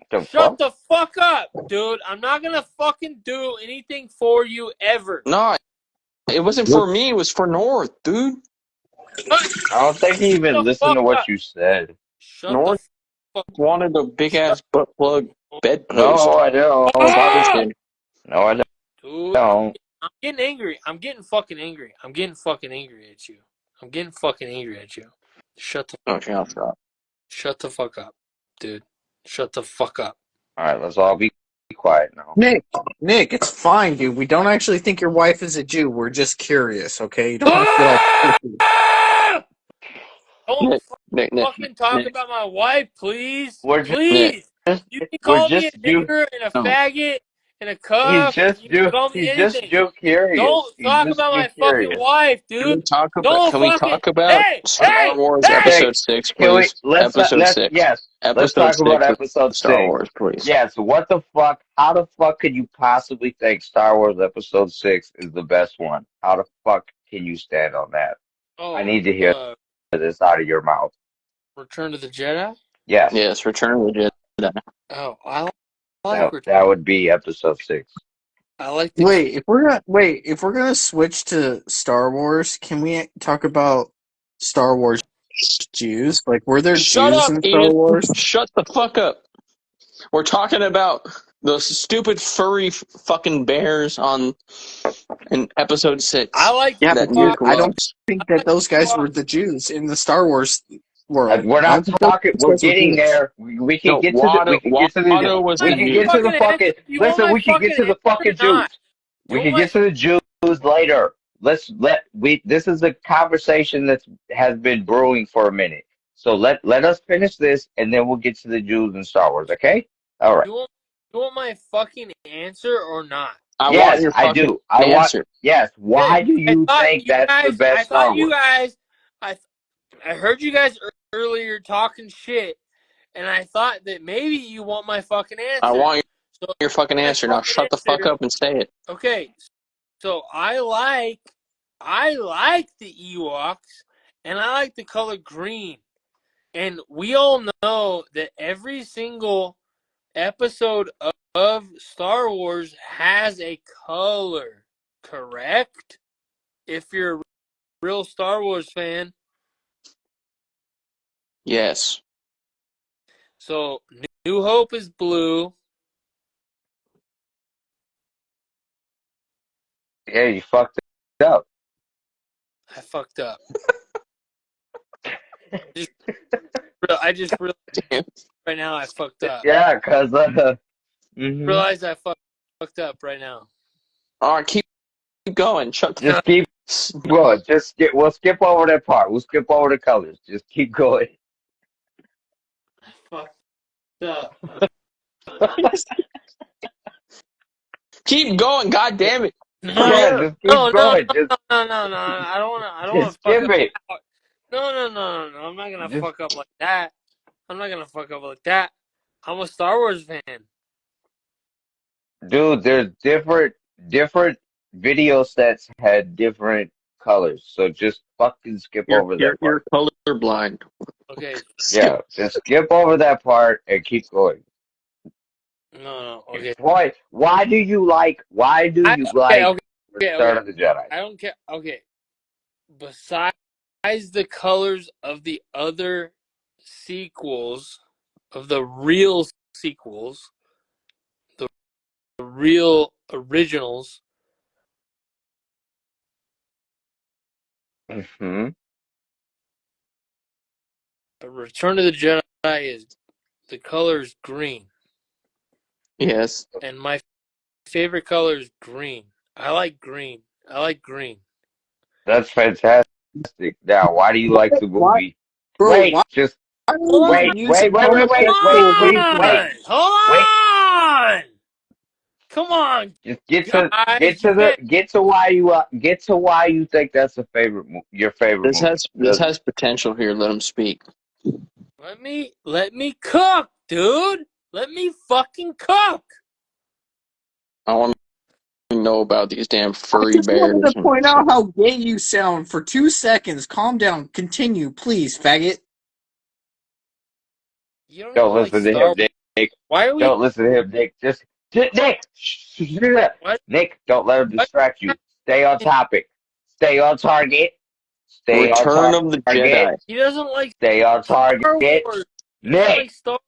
The Shut fuck? the fuck up, dude. I'm not gonna fucking do anything for you ever. No, it wasn't for me. It was for North, dude. Shut I don't think he even the listened fuck to what up. you said. Shut the North fuck. wanted a big Shut. ass butt plug No, bedpost I for don't. Father's Ah! Day. No, I Dude, don't. I'm getting angry. I'm getting fucking angry. I'm getting fucking angry at you. I'm getting fucking angry at you. Shut the Okay, I'll stop. shut the fuck up, dude. Shut the fuck up. All right, let's all be quiet now. Nick, it's fine, dude. We don't actually think your wife is a Jew. We're just curious, okay? You don't have to get all Ah! pushy. Don't Nick, Nick, Nick, fucking talk Nick, about my wife, please. We're Nick. Please. just You can we're call me a just Jew. nigger and a No, faggot and a cuck. You can call me He's just anything. Jew curious. Don't He's talk just about Jew my fucking curious. wife, dude. Don't can we fucking. talk about Hey, Star hey, Wars hey! Okay, Episode 6, can we please? Episode 6. yes, let's Episode talk about 6 of episode Star 6. Wars, please. Yes, what the fuck? How the fuck could you possibly think Star Wars episode 6 is the best one? How the fuck can you stand on that? I Oh, need to hear this out of your mouth. Return to the Jedi. Yes, Yes, Return of the Jedi. Oh, I like that would be episode 6. I like the. If we're gonna switch to Star Wars, can we talk about Star Wars Jews? Like, were there Shut Jews up, in Star Ian. Wars? Shut the fuck up. We're talking about those stupid furry fucking bears in Episode 6 I like Yeah, the that but dude, Nuke Ewok. I don't loves. think I that like those the guys Ewok. were the Jews in the Star Wars world. We're I not don't think those talking. We're guys were getting Jews. there. We can No, get to the. We can get to the. Watto was My a We can Jew. get to the fucking answer. fucking. You want Listen, my we can get fucking to the answer or fucking Jews. not? You We want can my get to the Jews later. This is a conversation that has been brewing for a minute. So let us finish this, and then we'll get to the Jews and Star Wars. Okay? All right. you want you want my fucking answer or not? I want Yes, your I fucking do. I want. answer. Yes. Okay. Why do you think that's the I best thought Star you Wars? guys. I I heard you guys earlier talking shit, and I thought that maybe you want my fucking I answer. want So your fucking my answer. Now fucking shut the fuck answer. up and say it. Okay, so I like the Ewoks, and I like the color green. And we all know that every single episode of Star Wars has a color, correct? If you're a real Star Wars fan. Yes. So New Hope is blue. Yeah, you fucked it up. I fucked up. I just realized right now I fucked up. Yeah, cause mhm. Realized I fucked up right now. All right, keep going. Shut the Just keep going. We'll skip over that part. We'll skip over the colors. Just keep going. Fucked up. keep going. God damn it. Hurry Yeah, No, up. just keep going. no. I don't wanna Just fuck skip up. it. No. I'm not gonna Just fuck up like that. I'm not gonna fuck up like that. I'm a Star Wars fan. dude, there's different video sets had different colors. So just fucking skip over that You're part. colorblind. Okay. Skip. Yeah, just skip over that part and keep going. No. Okay. Why do you Okay. like Return Okay. of the Jedi? I don't care. Okay. Besides the colors of the other sequels, of the real sequels, the real originals, Hmm. Return of the Jedi is the color is green, Yes. and my favorite color is green. I like green. I like green. That's fantastic. Now, why do you like the Why, movie? bro? Wait, Why just are Hold you on, even using wait, homosexual please, reasons? wait. hold on. Come on, Just guys. You can't. get to why you think that's your favorite movie. This has potential here. Let him speak. Let me cook, dude. Let me fucking cook. I want to know about these damn I furry just wanted bears to and point shit. out how gay you sound for 2 seconds. Calm down. Continue, please, faggot. You don't Don't even like listen to Star him, Wars. Nick. Why are we? Don't listen to him, Nick. Nick. Shut up. What? Nick, don't let him What? distract you. Stay on topic. Stay on target. Stay on Return of the target. Jedi. He doesn't like Stay on Star target. Wars. He doesn't Nick, like Star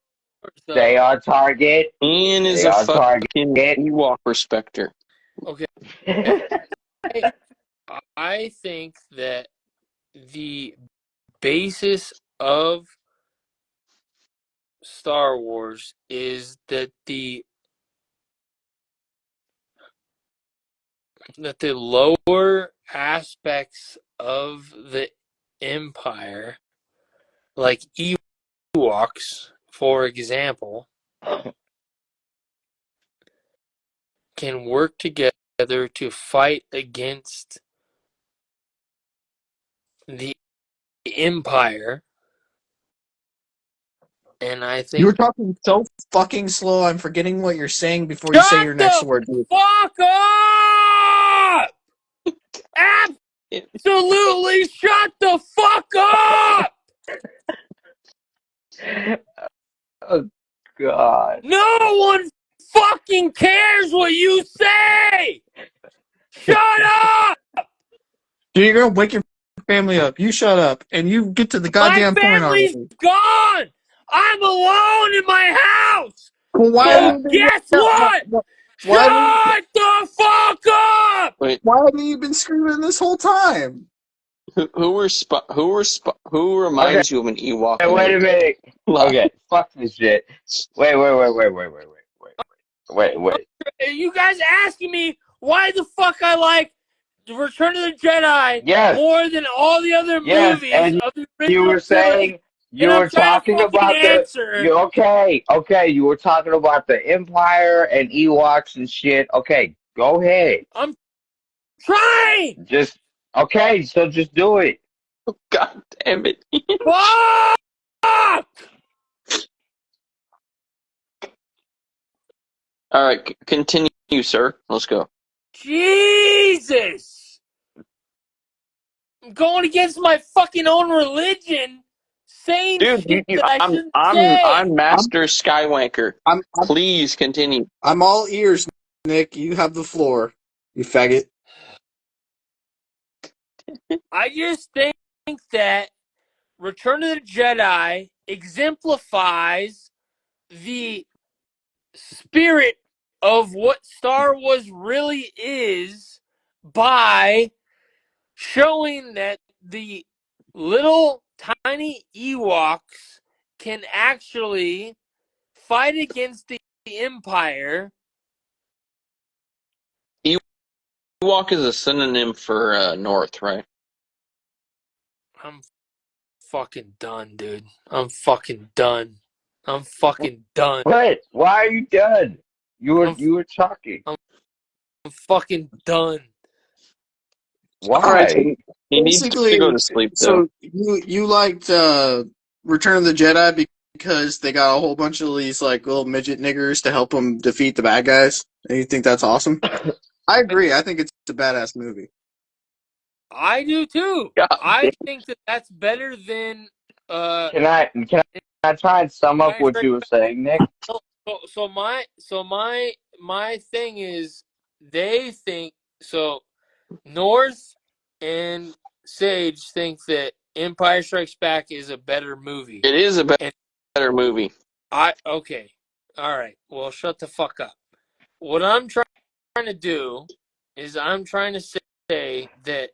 Wars stay though. on target. Ian is Stay a on target. fucking Ewok respecter. Okay. I think that the basis of Star Wars is that the lower aspects of the Empire, like Ewoks, for example, can work together to fight against the Empire. And I You were think. talking so fucking slow. I'm forgetting what you're saying before you say Shut your next the word, dude. fuck up! Absolutely shut the fuck up! Oh God. No one fucking cares what you say! Shut up! Dude, you're gonna wake your family up. You shut up and you get to the My goddamn point family's already. gone! I'm alone in my house! Well, why haven't So Yeah. you been? guess what? Why haven't you? Shut the fuck up! Wait, Why haven't you been screaming this whole time? who Okay. reminds you of an Ewok in Wait your a minute. life? Okay. Fuck this shit. Wait. You guys asking me why the fuck I like Return of the Jedi Yes. more than all the other Yes. movies And of the you original were trilogy, saying and you I'm were trying to talking fucking about the answer. you okay. You were talking about the Empire and Ewoks and shit. Okay. Go ahead. I'm trying. Just okay. So just do it. God damn it! Fuck! All right, continue, sir. Let's go. Jesus! I'm going against my fucking own religion, saying Dude, shit that I I'm shouldn't I'm say. I'm I'm Master Skywanker. I'm I'm, Please continue. I'm all ears, Nick. You have the floor. You faggot. I just think that Return of the Jedi exemplifies the spirit of what Star Wars really is by showing that the little tiny Ewoks can actually fight against the Empire. Ewok is a synonym for North, right? I'm fucking done, dude. I'm fucking done. I'm fucking done. What? Why are you done? I'm, You were talking. I'm fucking done. All right. So Why? He needs to go basically, to sleep, though. so you liked Return of the Jedi because they got a whole bunch of these like little midget niggers to help them defeat the bad guys, and you think that's awesome? I agree. I think it's a badass movie. I do too. God damn. I think that that's better than Can I try and sum up Empire what Strikes you were saying, Nick? So my thing is they think so. North and Sage think that Empire Strikes Back is a better movie, It is a and better movie. okay, all right. Well, shut the fuck up. What I'm trying to do is I'm trying to say that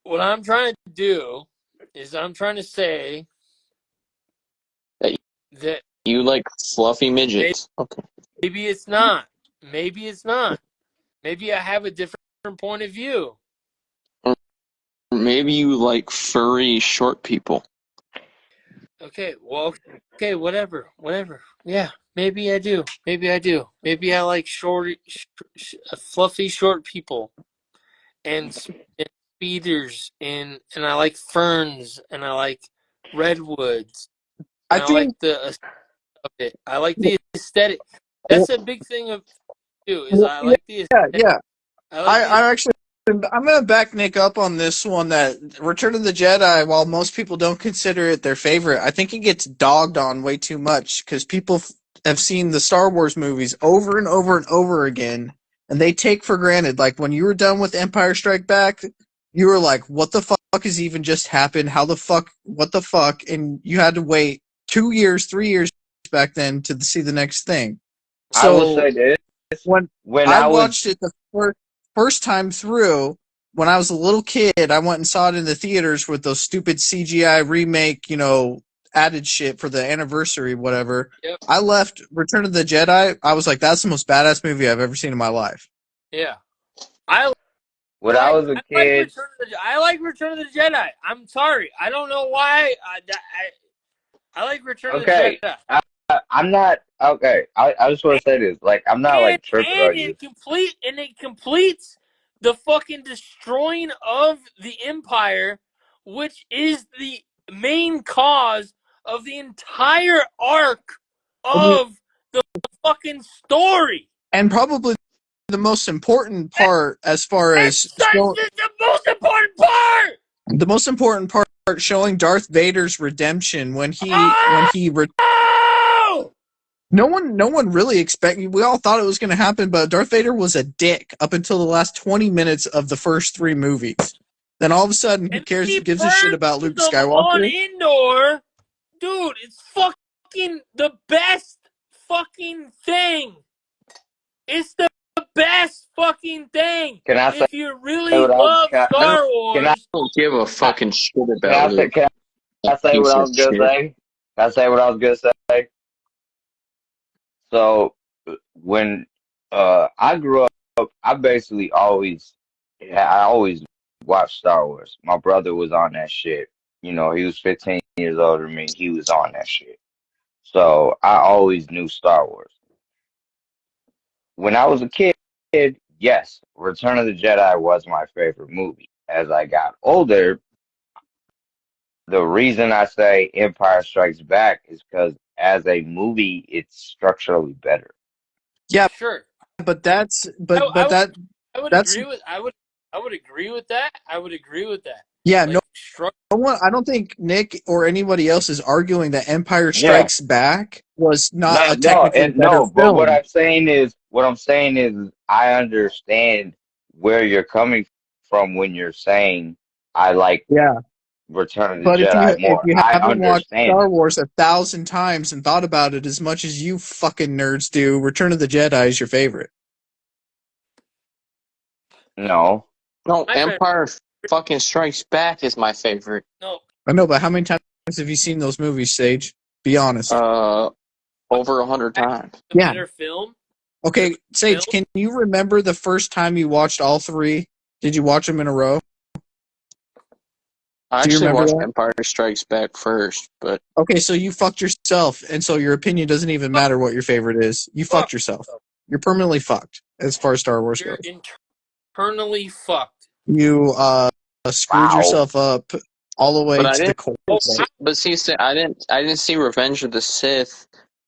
what I'm trying to do is I'm trying to say That that you like fluffy maybe, midgets. Okay. maybe it's not. Maybe it's not. Maybe I have a different point of view. Or maybe you like furry short people. Okay, well, okay, whatever. Yeah, maybe I do. Maybe I do. Maybe I like fluffy short people and, and speeders and I like ferns and I like redwoods I and I like think. the aesthetic of it. I like the aesthetic. That's a big thing of too. Is I Yeah, like the yeah, aesthetic. yeah. I like the I actually, I'm gonna back Nick up on this one. That Return of the Jedi, while most people don't consider it their favorite, I think it gets dogged on way too much because people have seen the Star Wars movies over and over and over again, and they take for granted. Like when you were done with Empire Strike Back, you were like, "What the fuck has even just happened? How the fuck? What the fuck?" And you had to wait 2 years, 3 years back then to see the next thing. I will So say this: when when I I was watched it the first time through, when I was a little kid, I went and saw it in the theaters with those stupid CGI remake, added shit for the anniversary, whatever. Yep. I left Return of the Jedi. I was like, that's the most badass movie I've ever seen in my life. Yeah. I when I like was a I like kid. Return of the Jedi. I'm sorry. I don't know why. I like Return of the Okay, Jedi. I'm not okay. I just want to say this: like, I'm not And like tripping and on you. it completes the fucking destroying of the Empire, which is the main cause of the entire arc of the fucking story. And probably the most important part, as far as This is the most important part. the most important part, showing Darth Vader's redemption when Oh! no one really expected. We all thought it was going to happen, but Darth Vader was a dick up until the last 20 minutes of the first 3 movies. Then all of a sudden, And he he gives a shit burns about Luke them on Skywalker. Endor. Dude, it's fucking the best fucking thing. It's the best fucking thing. Can I say If you really what I love I don't, Star can I Wars, don't give a fucking shit can about I say Luke. can I say what Piece I of was gonna shit. say? Can I say what I was gonna say? So when I grew up, I always watched Star Wars. My brother was on that shit. He was 15 years older than me. He was on that shit. So I always knew Star Wars. When I was a kid, yes, Return of the Jedi was my favorite movie. As I got older, the reason I say Empire Strikes Back is because as a movie, it's structurally better. Yeah, sure. but that's I, but I would that I would that's agree with I would agree with that. I would agree with that. yeah. No, Like struck. no one. I don't think Nick or anybody else is arguing that Empire Yeah. Strikes Back was not No, a no, technically and better no, but film. what I'm saying is I understand where you're coming from when you're saying I like Yeah. Return of the But Jedi if more. you I haven't watched understand Star it. Wars 1,000 times and thought about it as much as you fucking nerds do, Return of the Jedi is your favorite. No. No, My favorite. Empire fucking Strikes Back is my favorite. No, I know, but how many times have you seen those movies, Sage? Be honest. Uh, over 100 a times. Yeah. better film. The Okay, Sage, film. can you remember the first time you watched all 3? Did you watch them in a row? I Do you actually remember watched that? Empire Strikes Back first, but Okay, so you fucked yourself, and so your opinion doesn't even Fuck, matter what your favorite is. You fuck. fucked yourself. You're permanently fucked as far as Star Wars You're goes. internally fucked. You screwed Wow. yourself up all the way I to the didn't core. Oh, see. But see, I didn't see Revenge of the Sith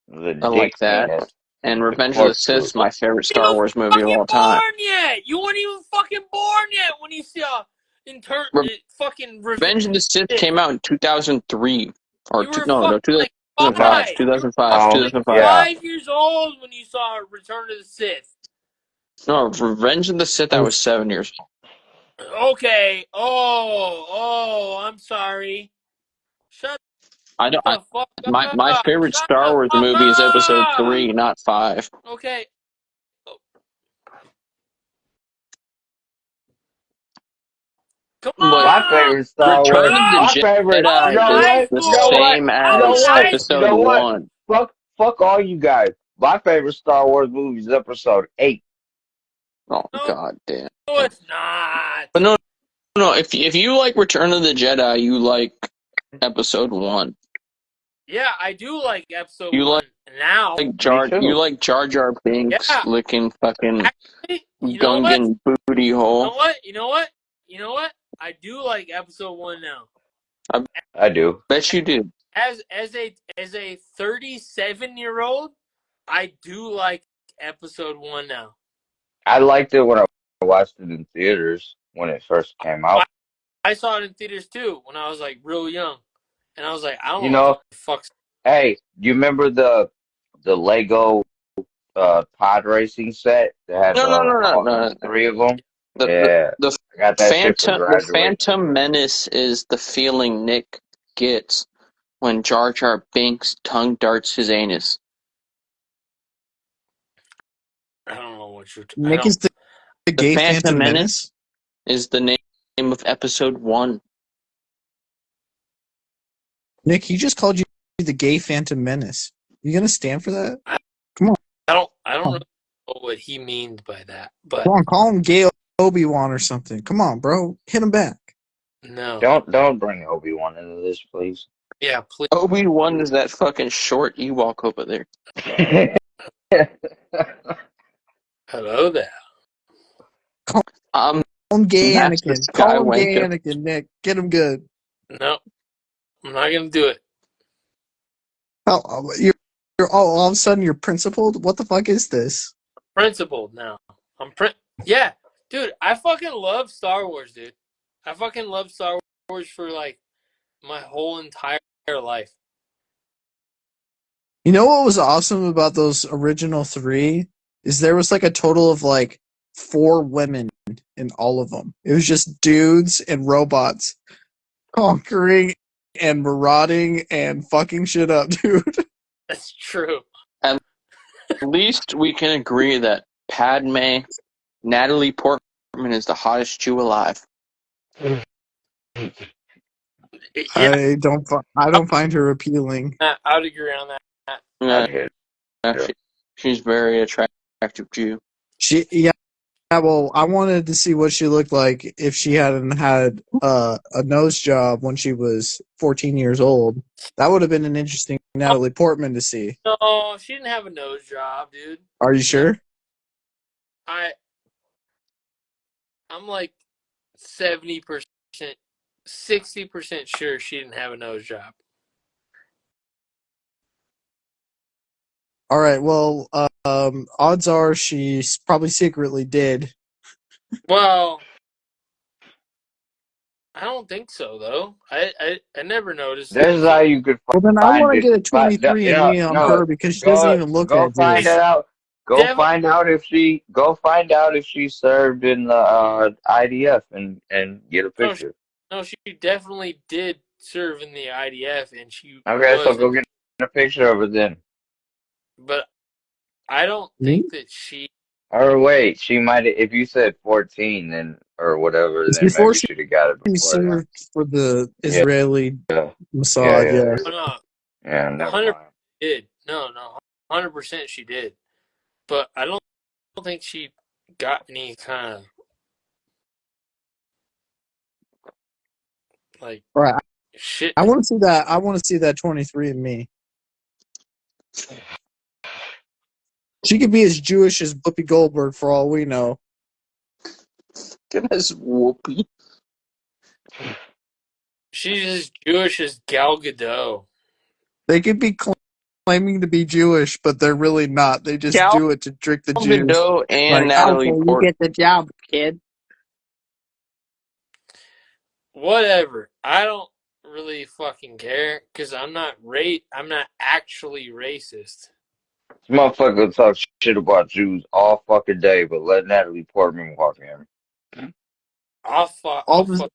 The like dick that. penis. And The Revenge of the Sith corkscrew. is my favorite you Star weren't Wars movie of fucking all time. born yet. You weren't even fucking born yet when you saw fucking Revenge of the Sith Revenge. came out in 2003 or You were no fucking like 2005 five. You were 2005 fucking No. like 2005. Yeah. 5 years old when you saw Return of the Sith. No, Revenge of the Sith. I was 7 years old. Okay. I'm sorry. Shut I don't. the fuck My up. favorite Shut Star the Wars fuck movie is Episode up. 3, not 5. Okay. Come But My on. favorite Star Shut Wars. Return of the up. My favorite. I was You in Jedi know is high what? the You know school. what? same You I was know in as what? high You Episode know school. what? 1. Fuck all you guys. My favorite Star Wars movie is Episode 8. Oh No, god damn. it's not. But no. If you like Return of the Jedi, you like Episode 1. Yeah, I do like episode You one now. Me You too. like Jar Jar Binks Yeah, licking fucking actually, you know what? Gungan booty You know hole. what? You know what? You know what? I do like episode one now. I I do. bet you do. As a 37-year-old, I do like episode one now. I liked it when I watched it in theaters when it first came I, out. I saw it in theaters too when I was like real young, and I was like, I don't You know what the know, fuck's. hey, you remember the Lego pod racing set that had No. all 3 of them? The the Yeah, the I got that shit for the graduation. Phantom Menace is the feeling Nick gets when Jar Jar Binks tongue darts his anus. I don't know what you're. I Nick don't. is the The gay Phantom Phantom Menace Menace. is the name of episode 1. Nick, he just called you the gay Phantom Menace. You gonna stand for that? I, Come on, I don't. I don't come really know what he means by that, on, but call him gay Obi-Wan or something. Come on, bro, hit him back. no. Don't bring Obi-Wan into this, please. Yeah, please. Obi-Wan is that fucking short Ewok over there. Hello there. Call I'm him gay Master Anakin. Call him gay Skywanker. Anakin. Nick, get him good. No, I'm not gonna do it. You're all of a sudden you're principled. What the fuck is this? Principled now. Yeah, dude. I fucking love Star Wars, dude. I fucking love Star Wars for like my whole entire life. You know what was awesome about those original 3 is there was like a total of like 4 women in all of them. It was just dudes and robots conquering and marauding and fucking shit up, dude. That's true. At least we can agree that Padme, Natalie Portman is the hottest Jew alive. Yeah, I don't find her appealing. I would agree on that. Yeah, I'd hit her. she's very attractive Jew. Well, I wanted to see what she looked like if she hadn't had a nose job when she was 14 years old. That would have been an interesting Oh Natalie Portman to see. no, she didn't have a nose job, dude. Are you No, sure? I I'm like 70%, 60% sure she didn't have a nose job. All right. Well, odds are she probably secretly did. Well, I don't think so though. I never noticed This any is how fuck. you could Well, then I find want to it. get a But no, 23 and me on no, her because she doesn't go even look go that find She it Jewish. out. definitely Go find out if she served in the IDF and get a no, picture. she definitely did serve in the IDF and she Okay, so was, go get a picture of her then. but I don't Me? think that she. Or wait, she might. If you said 14, then or whatever, It's then before maybe she she'd have got it before then. served for the Yeah, Israeli yeah, Mossad. yeah, Yeah. Oh, no, yeah. Never 100% mind. did. No, 100% she did. But I don't think she got any kind of like All right. shit. I want to see that. I want to see that 23 and me. She could be as Jewish as Whoopi Goldberg for all we know. Get us Whoopi. She's as Jewish as Gal Gadot. They could be claiming to be Jewish, but they're really not. They just Gal do it to trick the Jews. Gadot and Like, Natalie okay, you Portman. get the job, kid. Whatever. I don't really fucking care because I'm not actually racist. This motherfucker talk shit about Jews all fucking day, but let Natalie Portman walk in. All I'll of, a, fuck.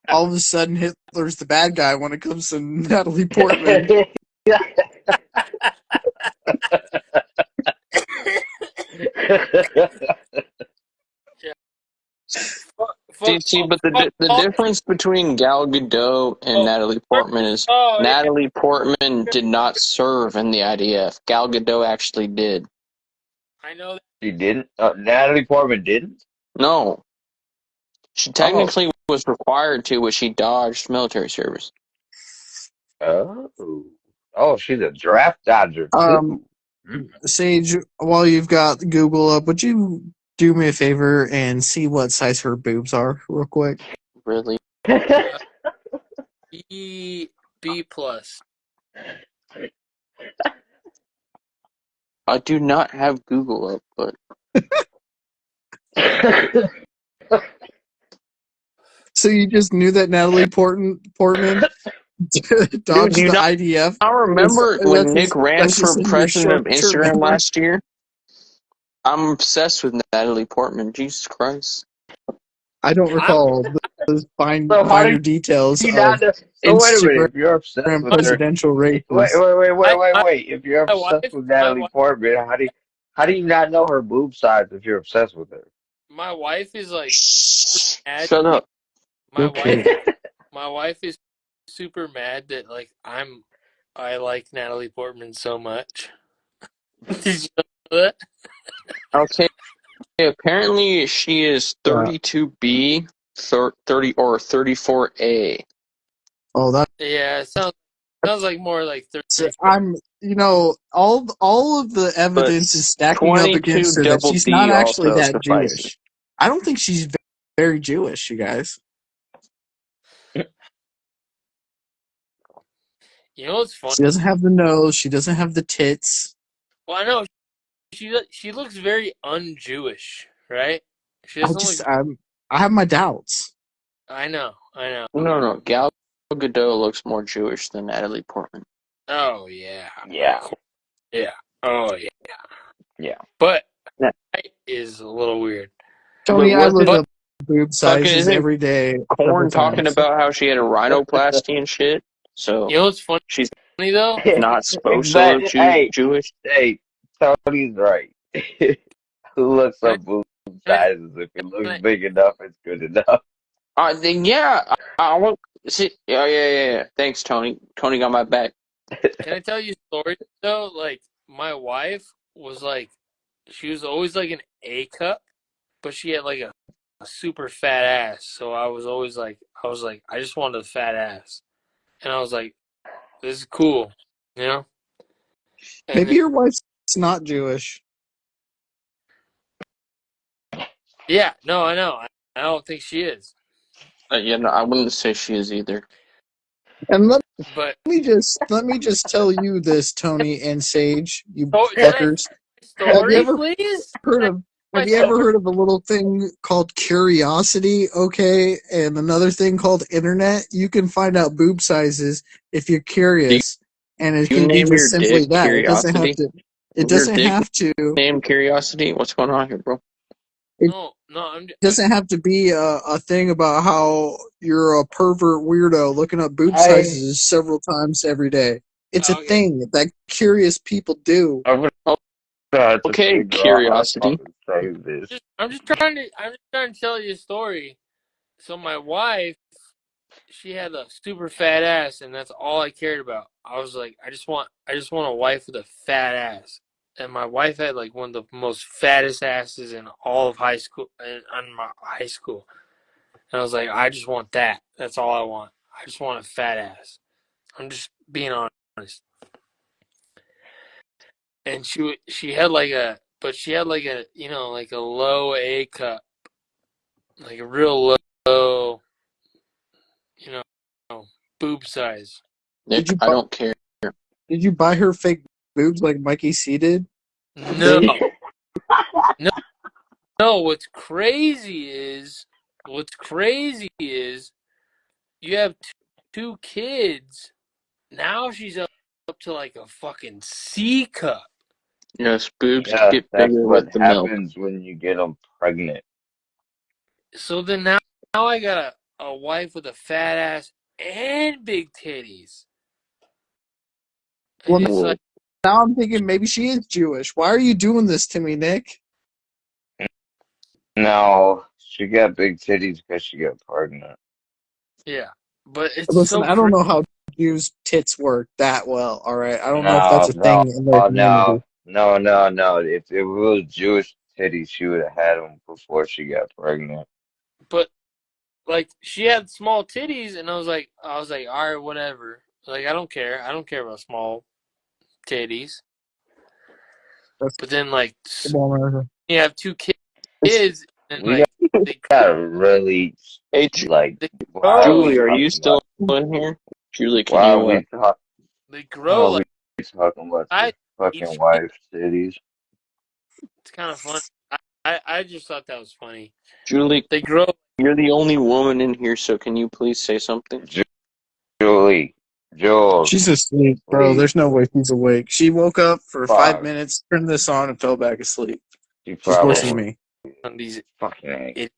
all of a sudden, Hitler's the bad guy when it comes to Natalie Portman. Yeah, fuck, fuck, See, but the fuck, difference between Gal Gadot and oh, Natalie Portman is oh yeah. Natalie Portman did not serve in the IDF. Gal Gadot actually did. I know that. She didn't. Natalie Portman didn't. No, she Oh, technically was required to, but she dodged military service. oh, oh! She's a draft dodger Um, too. Mm. Sage, while you've got Google up, would you do me a favor and see what size her boobs are, real quick? Really, Uh, B plus. I do not have Google up, but So you just knew that Natalie Portman dude, do dodged you the not IDF? remember when Nick ran That's for just in your president of short-term Instagram memory. last year? I'm obsessed with Natalie Portman. Jesus Christ. I don't I'm recall. find So how do finer details you of not know? So wait a minute. Instagram If you're obsessed with her, presidential wait, races. My If you're obsessed wife with my Natalie wife Portman, how do you not know her boob size if you're obsessed with her? my wife is like mad. Shut up. My Okay. wife my wife is super mad that like I like Natalie Portman so much. Did you know that? Okay, apparently she is Yeah. 32B, 30 or 34A. Oh, Yeah, it sounds like more like 34. I'm. All of the But evidence is stacking up 22 against her that double she's not D actually also that suffices. Jewish. I don't think she's very Jewish, you guys. You know what's funny? She doesn't have the nose. She doesn't have the tits. Well, I know she looks very un-Jewish, right? She doesn't look. I have my doubts. I know, I know. No. Gal Gadot looks more Jewish than Natalie Portman. Oh yeah, of Yeah, course. Yeah. Oh yeah. yeah. But Yeah. height is a little weird. But Tony, I wasn't look But up boob fucking sizes isn't every day, several Corn talking times. about how she had a rhinoplasty and shit? So you know what's she's funny though? not supposed to But look hey, Jewish. hey, Tony's right. Who looks Can I, up boob can I, sizes? If it can looks I, big enough, it's good enough. Then yeah, I won't see. Yeah. Thanks, Tony. Tony got my back. can I tell you a story though? Like my wife was like, she was always like an A cup, but she had like a super fat ass. So I was like, I just wanted a fat ass, and I was like, this is cool, you know. And Maybe then, your wife's not Jewish. yeah, no, I know. I don't think she is, Yeah, no, I wouldn't say she is either. And but let me just tell you this, Tony and Sage, you oh, can I tell fuckers. my Have you story, ever please? heard Can I of tell my have you ever story? heard of a little thing called curiosity? Okay, and another thing called internet. You can find out boob sizes if you're Do curious, and it you can be name your just simply dick that. It doesn't have Curiosity? to. It Is your doesn't dick have to. named Curiosity? What's going on here, bro? It No, no, doesn't have to be a thing about how you're a pervert weirdo looking up boob I sizes several times every day. It's a okay. thing that curious people do. I'm gonna Oh, have to okay, figure out how to Curiosity. fucking save this. I'm just trying to tell you a story. So my wife, she had a super fat ass, and that's all I cared about. I was like, I just want a wife with a fat ass. And my wife had like one of the most fattest asses in all of high school, in my high school. And I was like, I just want that. That's all I want. I just want a fat ass. I'm just being honest. And she had like a, but she had like a, you know, like a low A cup, like a real low, you know, boob size. Did Nick, you I don't care. did you buy her fake boobs like Mikey C did? No, no, no. What's crazy is you have two kids. Now she's up to like a fucking C cup. Yes, boobs Yes, get that's bigger what with the milk. happens when you get them pregnant. So then now I got a wife with a fat ass and big titties. Well, And it's Whoa. like, now I'm thinking maybe she is Jewish. Why are you doing this to me, Nick? No, she got big titties because she got pregnant. yeah, but it's Listen, so I don't crazy. know how Jews' tits work that well. All right, I don't know if No, that's a no, thing in their community. no. If it was Jewish titties, she would have had them before she got pregnant. But like she had small titties, and I was like, all right, whatever. Like I don't care. I don't care about small titties. That's But then like come on, America. you have two It's, kids, and We like they gotta really Hey, like. they Why are we grow Julie, are you talking still about? in here? Julie, can Why are you, we talk? they Why grow are like we talking about I this fucking each. wife's titties? It's kind of fun. I just thought that was funny. Julie, They grow. you're the only woman in here, so can you please say something? Ju- Julie, Jules, she's asleep, bro. please. There's no way she's awake. She woke up for five Fuck. minutes, turned this on, and fell back asleep. She She's worse Yeah, than probably me. these fucking ain't. it,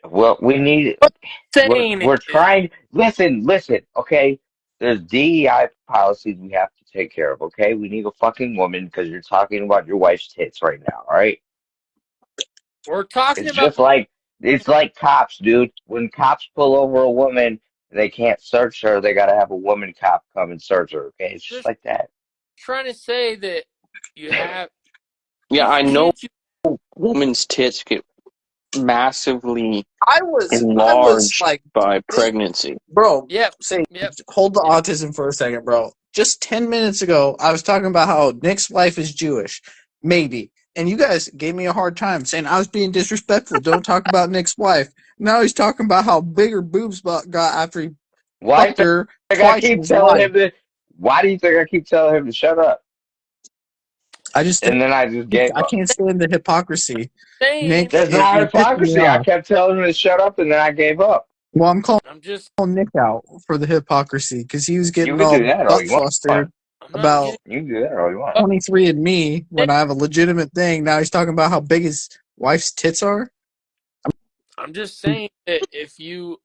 Well, we need. Saying We're is trying. Listen. Okay, there's DEI policies we have to take care of. Okay, we need a fucking woman because you're talking about your wife's tits right now. All right, we're talking it's about just like it's like cops, dude. When cops pull over a woman, they can't search her. They gotta have a woman cop come and search her. Okay, it's just just like that. trying to say that you have Yeah, these I know kids. You, women's tits get massively I was enlarged like, by pregnancy. bro, yep, say, yep. hold the autism for a second, bro. Just 10 minutes ago, I was talking about how Nick's wife is Jewish. Maybe. And you guys gave me a hard time saying I was being disrespectful. Don't talk about Nick's wife. Now he's talking about how big her boobs got after he Why you fucked her think I twice in keep his telling life. him to? Why do you think I keep telling him to shut up? I just think And then I just gave I up. can't stand the hypocrisy. Saying Nick, That's not you're pissing me hypocrisy. I off. kept telling him to shut up, and then I gave up. Well, I'm calling I'm just Nick out for the hypocrisy because he was You getting can do all that all butt you want. flustered I'm not about getting. You can do that all you want. 23 and Me when I have a legitimate thing. Now he's talking about how big his wife's tits are. I'm just saying that if you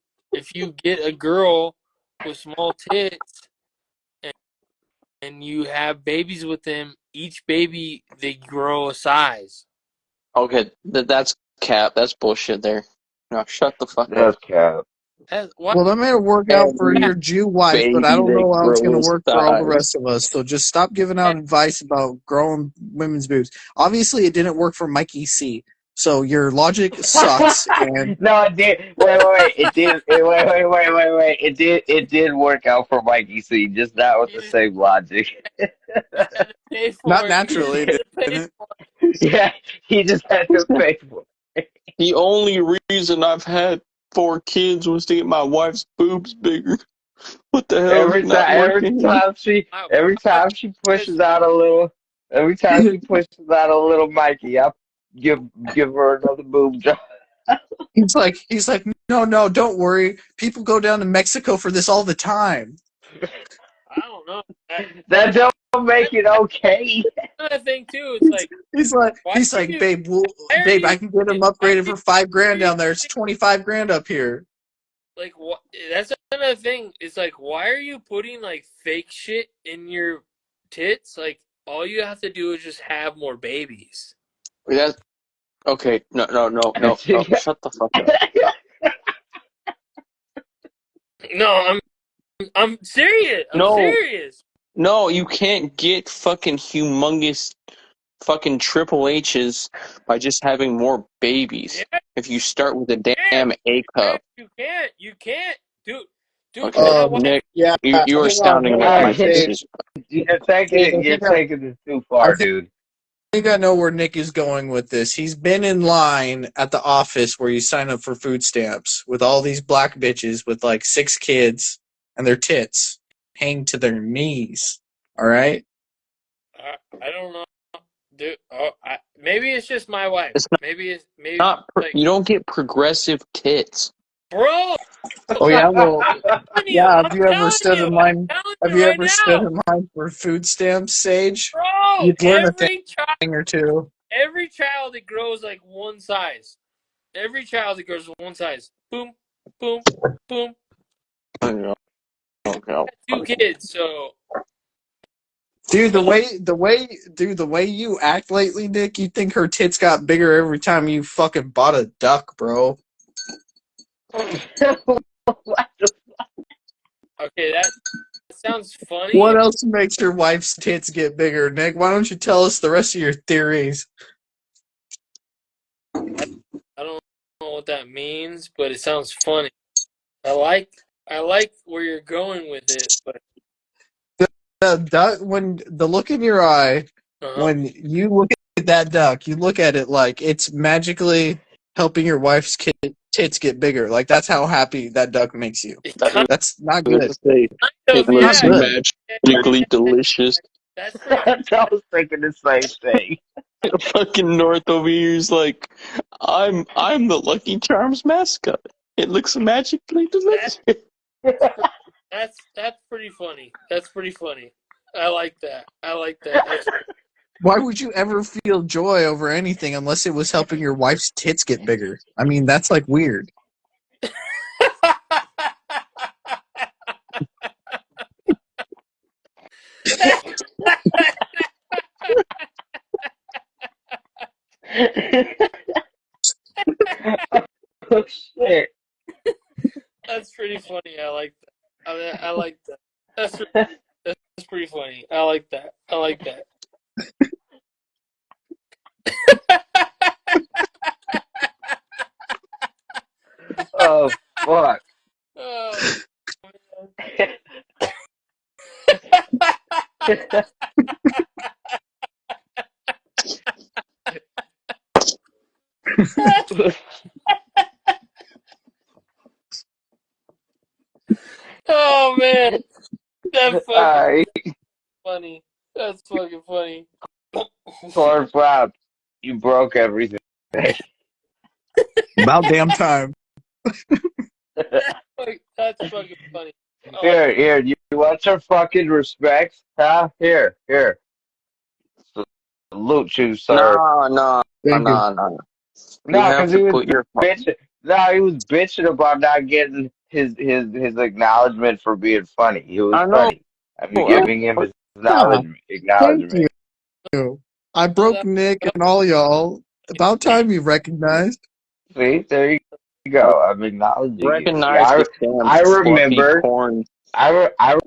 get a girl with small tits and, and you have babies with them, each baby they grow a size. Okay, that's cap. That's bullshit there. No, shut the fuck up. That's cap. Why Well, that may have worked out for Every your Jew wife, but I baby don't that know how it's going to grows work for all the thighs. rest of us. So just stop giving out advice about growing women's boobs. Obviously, it didn't work for Mikey C. So your logic sucks. And No, it did. Wait. It did. Wait. It did work out for Mikey C. Just not with you the just same logic. had to pay not for it? You just naturally, had to pay didn't it? for Yeah, he just had to pay for it. The only reason I've had 4 kids was to get my wife's boobs bigger. What the hell is not working? my Every wife. time she pushes Listen, out a little, every time she pushes out a little Mikey, I give her another boob job. he's like, no, don't worry. People go down to Mexico for this all the time. I don't know. That don't make it okay. Another thing too. It's like why He's are like, you babe, why are babe, I you can get him why upgraded are you, for $5 grand why are you down there. It's 25 grand up here. like what? That's another thing. It's like why are you putting like fake shit in your tits? Like all you have to do is just have more babies. That's okay. No. Shut the fuck up. No, I'm serious. I'm No, serious. no, you can't get fucking humongous fucking Triple H's by just having more babies. Yeah, If you start with a yeah, damn A cup. you can't, dude. Okay, My wife, Nick, Yeah, you are sounding hold like All on, my right, babe. sister. you're taking Babe, it. You're taking it too I far, think dude. I think I know where Nick is going with this. He's been in line at the office where you sign up for food stamps with all these black bitches with like 6 kids and their tits hang to their knees. All right? I don't know, dude. Maybe it's just my wife. It's Maybe not. like, You don't get progressive tits. bro. Oh I'm yeah, well, telling you. yeah. I'm telling you. I'm telling Have you you right ever stood now, in line for food stamps, Sage? bro. You'd learn a thing or two. Every child that grows like one size. Every child that grows one size. Boom, boom, boom. No, no. 2 kids, so Dude, so the way you act lately, Nick, you think her tits got bigger every time you fucking bought a duck, bro. What the- okay, that sounds funny. What else makes your wife's tits get bigger, Nick? Why don't you tell us the rest of your theories? I don't know what that means, but it sounds funny. I like I like where you're going with it, but The duck, when the look in your eye, uh-huh. when you look at that duck, you look at it like it's magically helping your wife's tits get bigger. Like that's how happy that duck makes you. It That kind was That's not gonna good. say it of looks Not yeah, good. magically delicious. that's pretty. I was thinking the same thing. Fucking North over here is like, I'm the Lucky Charms mascot. It looks magically That's delicious. that's pretty funny. That's pretty funny. I like that. I like that. Why would you ever feel joy over anything unless it was helping your wife's tits get bigger? I mean, that's like weird. Oh shit. That's pretty funny. I like that. I like that. That's pretty funny. I like that. I like that. Oh fuck. Oh oh man, that's fucking Alright, funny. That's fucking funny. corn flop. You broke everything. About damn time. That's fucking funny. I like Here, here, you want your fucking respect? Huh? Here. Salute you, sir. No, Thank you. no. You No, have because to he was put your. bitching. No, he was bitching about not getting his acknowledgement for being funny. He was I know. funny. I'm Yeah, giving him his thank you. acknowledgement. I no, broke Nick and all y'all. About time you recognized. See, there you go. I'm acknowledging you. See, Recognize the damn I fluffy remember. corn. I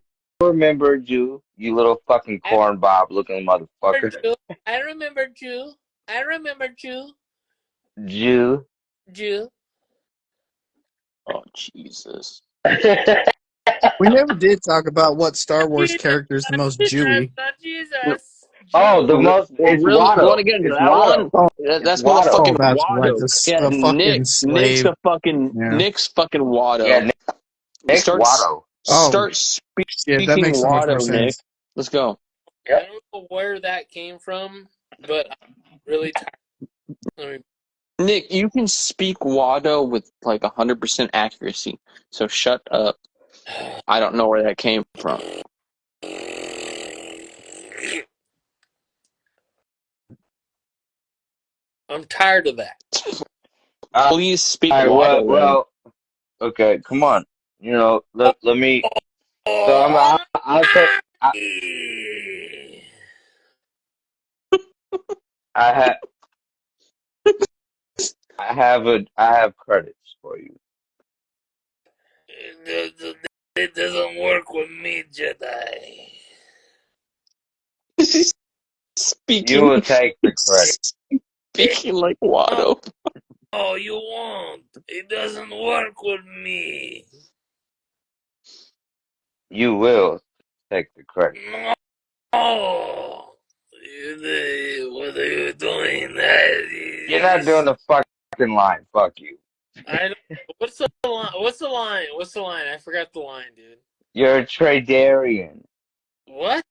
remembered you, you little fucking I corn bob looking remember motherfucker. Jew. I remember Jew. I remember Jew. Jew. Jew. Oh Jesus! We never did talk about what Star Wars Jesus. character is the most I'm Jewy. not Jesus. Oh, the Jew. most. Well, It's really, you want to Watto. get into It's that one? Watto. Oh, It's That's Watto. motherfucking that's right. Watto. This Yeah, the fucking Nick's slave. a fucking Yeah. Nick's fucking Yeah, Watto. Nick Start Watto. Oh, start shit. That speaking makes so much more Watto, Nick. sense. Let's go. I Yep. don't know where that came from, but I'm really tired. I mean, Nick, you can speak Watto with like 100% accuracy. So shut up. I don't know where that came from. I'm tired of that. All Please speak right. Watto then. Well. Okay. Come on. Let me. So Oh, I'll say. I have. I have credits for you. it doesn't work with me, Jedi. You speaking will take the credit. speaking like No, Watto. you won't. It doesn't work with me. You will take the credit. No. What are you doing? You're not doing the fucking line. Fuck you. I don't. What's the line? What's the line? What's the line? I forgot the line, dude. You're a Tradarian. What?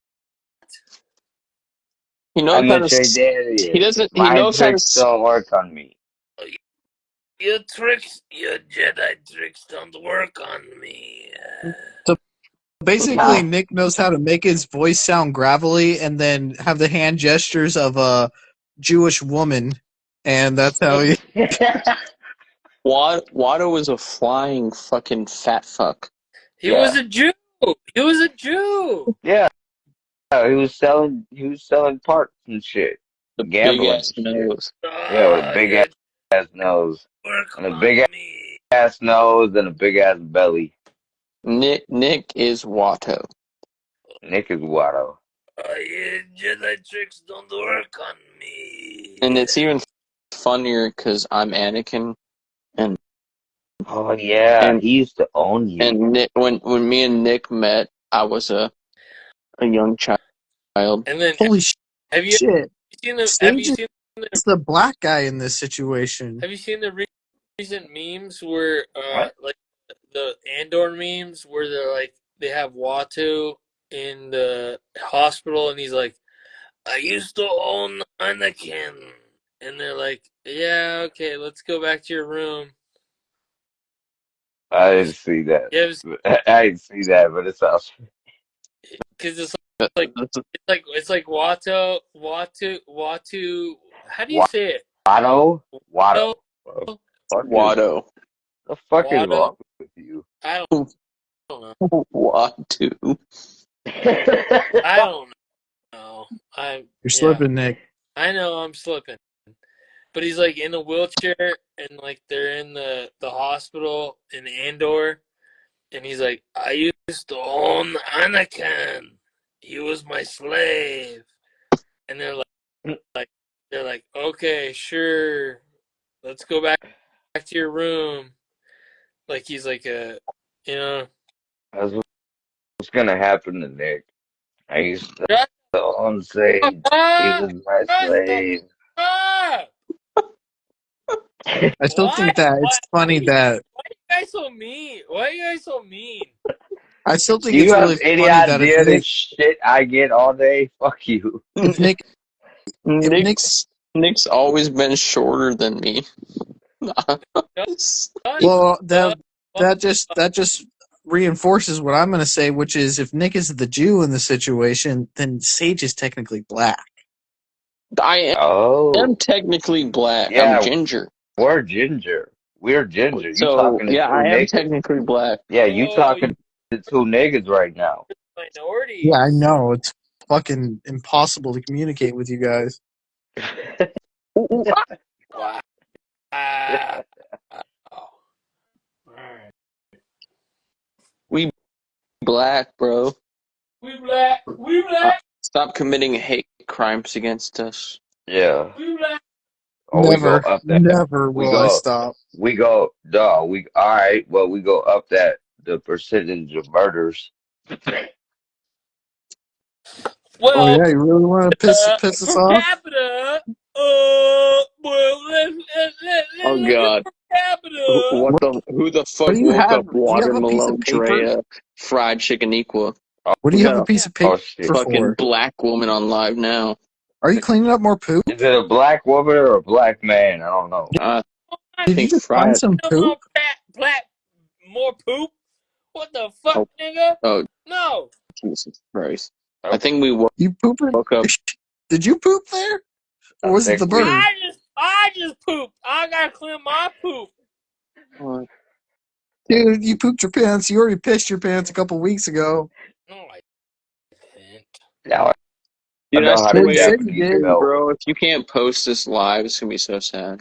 He knows I'm how a to. He Tradarian. doesn't. He My knows how to. tricks don't work on me. Your Jedi tricks don't work on me. So basically, Nah. Nick knows how to make his voice sound gravelly and then have the hand gestures of a Jewish woman, and that's how he. Watto is a flying fucking fat fuck. He was Yeah. a Jew. He was a Jew. Yeah. He was selling parts and shit. The big Gambling ass and shit. nose. Yeah, with a big Yeah, ass nose. work And a on big me. ass nose and a big ass belly. Nick is Watto. Nick is Watto. Your Jedi tricks don't work on And me. it's even funnier because I'm Anakin, and Oh yeah, and he used to own you. and Nick, when me and Nick met, I was a young child. And then Holy have you shit! seen the have Sage you seen the is the black guy in this situation. have you seen the recent memes where What? like the Andor memes where they're like they have Watu in the hospital and he's like, I used to own Anakin, and they're like, yeah, okay, let's go back to your room. I didn't see that. Yeah, I didn't see that, but it's awesome. because like it's like Watu. How do you say it? Watto? Watto, Watto. Watto. The fuck is Watto. wrong with you? I don't know. Watto. I don't know. I You're yeah. slipping, Nick. I know I'm slipping. but he's like in a wheelchair and like they're in the hospital in Andor, and he's like, I used to own Anakin. He was my slave, and like they're like, okay, sure, let's go back to your room. Like he's like a, you know, That's what's gonna happen to Nick. I used shut to own Sage. He up, was my shut the slave. up. I still What? think that Why? it's funny that Why are you guys so mean? Why are you guys so mean? I still Do think you it's have really any funny that idea the shit I get all day? Fuck you. if Nick if Nick's Nick's always been shorter than me. Shut well the fuck that just reinforces what I'm going to say, which is if Nick is the Jew in the situation, then Sage is technically black. I am Oh, technically black. I'm yeah, ginger. we're ginger. We're ginger. You So talking to yeah, two I am niggas? technically black. Yeah, you Oh, you talking to two niggas right now. Yeah, I minorities. know it's fucking impossible to communicate with you guys. Ooh, ooh, ah. Wow. Alright. We black, bro. We black. We Uh, black. Stop committing hate crimes against us. Yeah. We black. Or we go Never, up that. never We will I go. stop. We go. Dog. We all right. Well, we go up that the percentage of murders. Oh Well, yeah, you really want to piss us per off? capita, well, Oh let's do God, per capita. What who the what fuck do you woke have? up Do you have a piece of watermelon paper? Drea fried chicken equa? What do We you have got a a piece of Yeah. Oh paper shit! fucking for? black woman on live now. Are you cleaning up more poop? Is it a black woman or a black man? I don't know. I I Did you think just find fried. some no poop? more black, more poop. What the fuck, Oh, nigga? oh No. Jesus Christ! I Oh, think we You pooped? woke up. Did you poop there? Or I was it think the we. bird? I just pooped. I gotta clean my poop. Dude, you pooped your pants. You already pissed your pants a couple weeks ago. No, I didn't. Now I Dude, I know how the Well, you swear, said you Japanese did. felt. bro, if you can't post this live, it's gonna be so sad.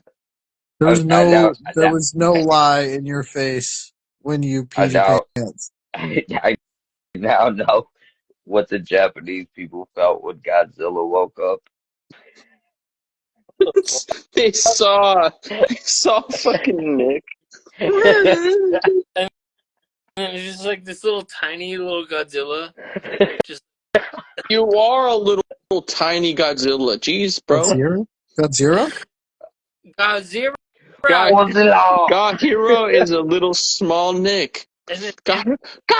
I know. There was no lie in your face when you I peed your know. pants. I now know what the Japanese people felt when Godzilla woke up. They saw, they saw fucking Nick. And it's just like this little tiny little Godzilla. Just You are a little tiny Godzilla. Jeez, bro. Godzilla? Godzilla? Godzilla. God, Godzilla. God Hero is a little small Nick. And then God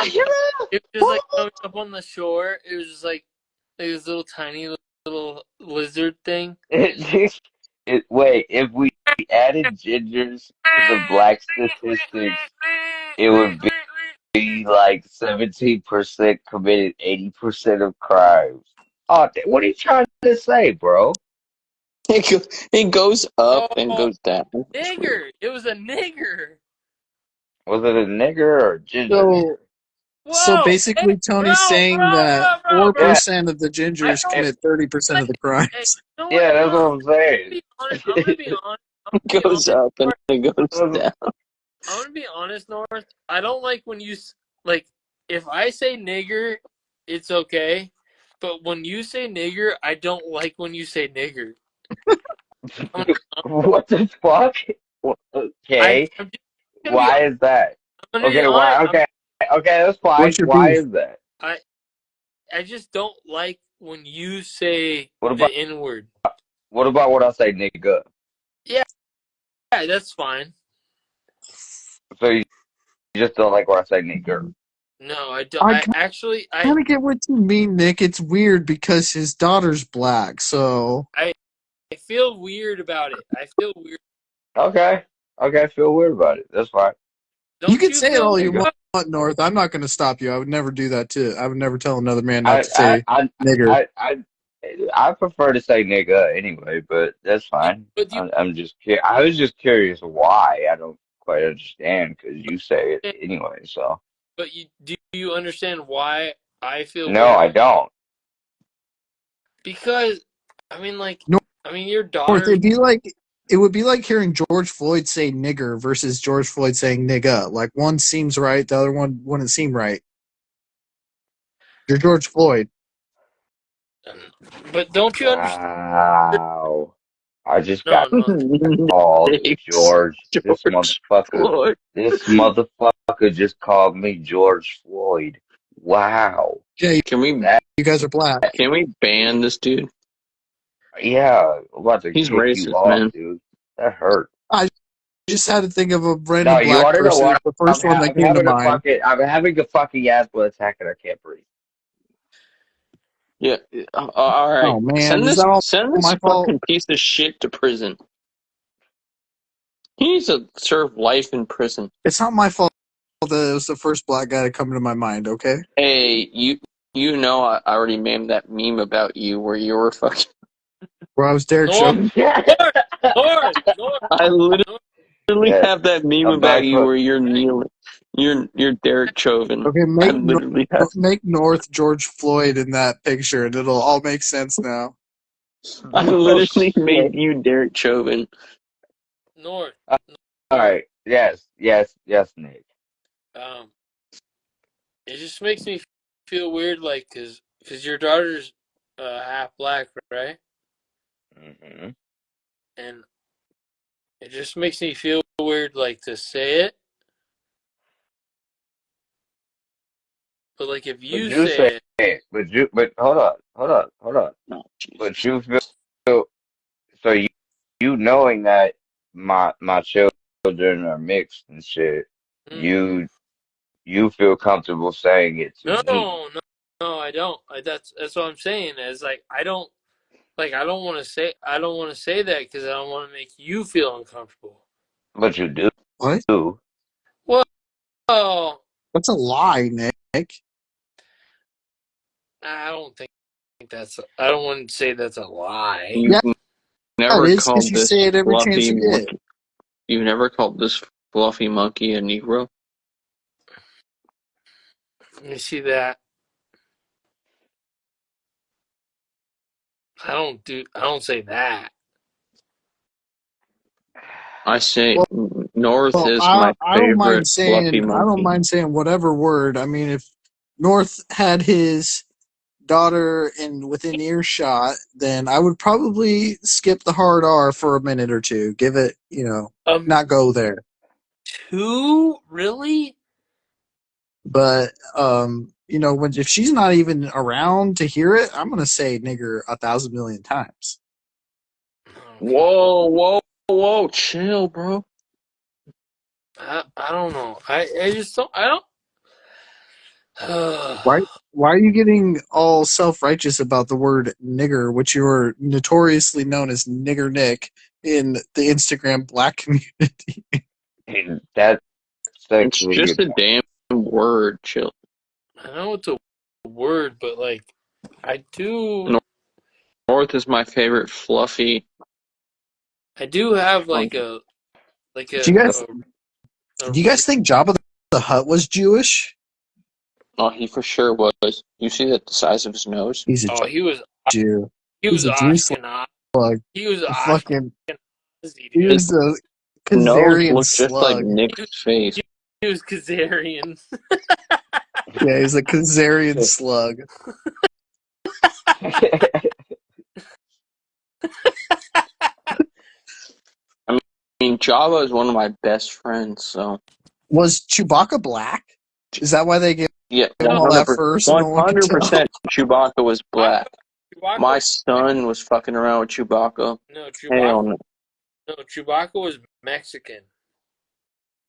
Hero. it was just like coming up on the shore. It was just like this little tiny little lizard thing. Wait, if we added gingers to the black statistics, it would be like 17% committed 80% of crimes. Oh, what are you trying to say, bro? It goes up and Oh, goes down. True. nigger! It was a nigger. Was it a nigger or a ginger? So so Whoa! Hey, basically Tony's bro, saying bro, that bro, bro, bro. Yeah, 4% of the I gingers don't. yeah, commit 30% of the Hey, crimes. you know what? yeah, You that's know. what I'm saying. Be honest. I'm gonna be honest. I'm It gonna be goes honest. up and North. it goes down. I'm gonna be honest, North. I don't like when you like. If I say nigger, it's okay. But when you say nigger, I don't like when you say nigger. I'm gonna, What the fuck? I'm, Okay, I'm just gonna be. why is that? I'm gonna be Okay, honest. why? Okay, okay, that's fine. What's your Why beef? is that? I I just don't like when you say What the about N word. what I say, nigga? Yeah, yeah, that's fine. So you just don't like when I say nigger? No, I don't. I I actually, kind of get what you mean, Nick. It's weird because his daughter's black, so I feel weird about it. I feel weird. Okay, okay, I feel weird about it. That's fine. you Don't can you say it feel all weird you Nigga. about want, North. I'm not going to stop you. I would never do that too. I would never tell another man not I to I say I nigger. I I, I prefer to say nigga anyway, but that's it? fine. But you I'm just I was just curious why. I don't quite understand because you say it anyway. So but you do you understand why I feel no, weird? I don't. Because I mean, like, North, I mean, your North, daughter. it'd be like it would be like hearing George Floyd say nigger versus George Floyd saying nigga. Like one seems right, the other one wouldn't seem right. You're George Floyd. But don't you understand? Wow. I just No, got no, called Thanks, George. This George motherfucker. Floyd. This motherfucker just called me George Floyd. Wow. Yeah, Can we That, you guys are black. can we ban this dude? yeah, I'm about to He's kick you racist, off, man. dude. That hurt. I just had to think of a No, random you black want to know person. It's what? the first one that came to mind. I'm having a fucking asthma attack and I can't breathe. Yeah. All right. Oh man, is that all Send this my fault? fucking piece of shit to prison. He needs to serve life in prison. It's not my fault that it was the first black guy to come to my mind. Okay, Hey, you know I already made that meme about you where you were fucking. where I was Derek North, Chauvin. North, North, North, I literally North. Yeah, have that meme I'm about back you from. where you're kneeling. You're Derek Chauvin. Okay, I literally have. Make North George Floyd in that picture, and it'll all make sense now. I Oh literally made shit! you Derek Chauvin. North, All North. right. Yes, yes, yes, Nick. Um, it just makes me feel weird, like, cause your daughter's half black, right? Hmm. And it just makes me feel weird, like, to say it. But like, if But you you say say it, it. But hold on. Oh But Jesus. you feel so you knowing that my children are mixed and shit. mm, You feel comfortable saying it to no, me, no, I don't. That's what I'm saying. Is like, I don't like. I don't want to say that because I don't want to make you feel uncomfortable. but you What? do. Well, That's a lie, Nick. I don't think that's. I don't want to say that's a lie. Yeah, You've it never is because called you this say it every chance fluffy you get. monkey. You've never called this fluffy monkey a Negro. Let me see that. I don't say that. I say Well, North Well, is my favorite fluffy I don't monkey. mind saying whatever word. I mean, if North had his daughter in within earshot, then I would probably skip the hard R for a minute or two. Give it, Um, not go there. two really? But when if she's not even around to hear it, I'm gonna say nigger 1,000 million times. Okay. Whoa, chill, bro. I don't know. I just don't. I don't. Why? Why are you getting all self-righteous about the word nigger, which you are notoriously known as Nigger Nick in the Instagram black community? And that's It's actually a just good a point. damn word, chill. I know it's a word, but like, I do. North is my favorite fluffy I do have like monkey. a like do you guys a, a do you guys think Jabba the Hutt was Jewish? Oh, he for sure was. You see that the size of his nose? He's a oh Jew. he He's was a Jew Ashkenaz. slug. He was A fucking Ashkenazi, he dude. His was a nose Khazarian looked just like slug. Nick's face. He was Khazarian. Yeah, he's a Khazarian slug. I mean, Java is one of my best friends, so Was Chewbacca black? Is that why they gave yeah, him No, all that 100%. fur so no one could tell? 100% Chewbacca was Chewbacca, black. Chewbacca, My son was fucking around with Chewbacca. no, Hell no. Chewbacca was Mexican.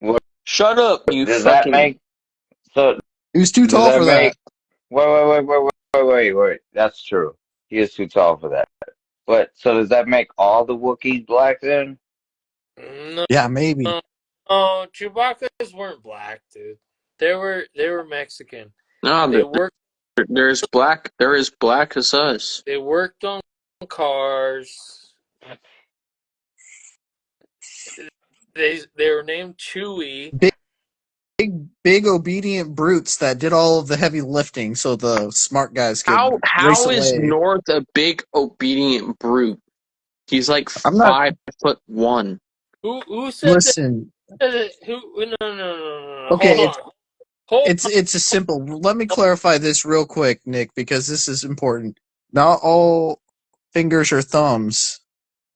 What Shut up, you does that fucking. make? So He was too does tall that for that. make? Wait. That's true. He is too tall for that. But so does that make all the Wookiees black then? No, Yeah, maybe. no, Chewbacca's weren't black, dude. They were Mexican. No, They worked there's black. There is black as us. they worked on cars. They were named Chewie. Big obedient brutes that did all of the heavy lifting so the smart guys could race How is away. North a big obedient brute? He's like I'm not. 5'1". Who said that? Listen. Who? No. Hold Okay, on. Hold it's a simple. Let me clarify this real quick, Nick, because this is important. Not all fingers are thumbs.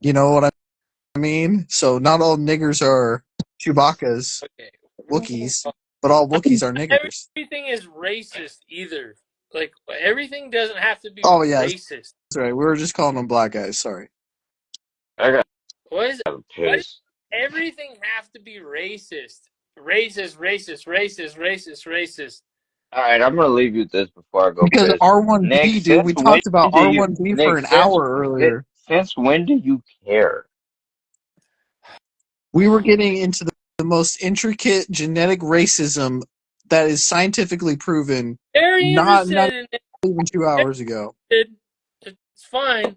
You know what I mean? So not all niggers are Chewbacca's Okay. Wookiees, but all Wookiees are niggers. Everything is racist either. Like everything doesn't have to be Oh yeah, that's racist. right. We were just calling them black guys. Sorry. I got What is why does pissed. everything have to be racist? Racist. All right, I'm gonna leave you with this before I go Because piss. Nick, R1B, dude, we talked about R1B for Nick, an hour earlier. since when do you care? We were getting into the most intricate genetic racism that is scientifically proven Very not interested in even 2 hours it. ago. It's fine.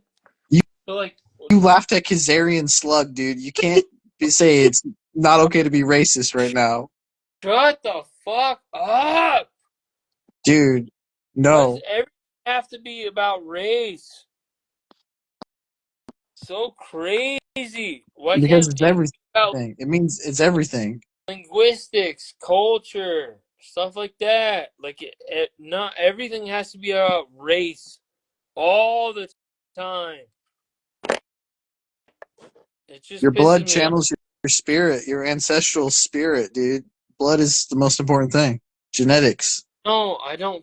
You But like, you laughed at Kazarian Slug, dude. You can't say it's not okay to be racist right now. shut the fuck up. Dude, Why does no. everything have to be about race? So crazy. Why Because can't it's it be about everything. It means it's everything. linguistics, culture, stuff like that? Like, not everything has to be about race all the time. It just Your pisses blood me off. channels your spirit, your ancestral spirit, dude. Blood is the most important thing. Genetics, No,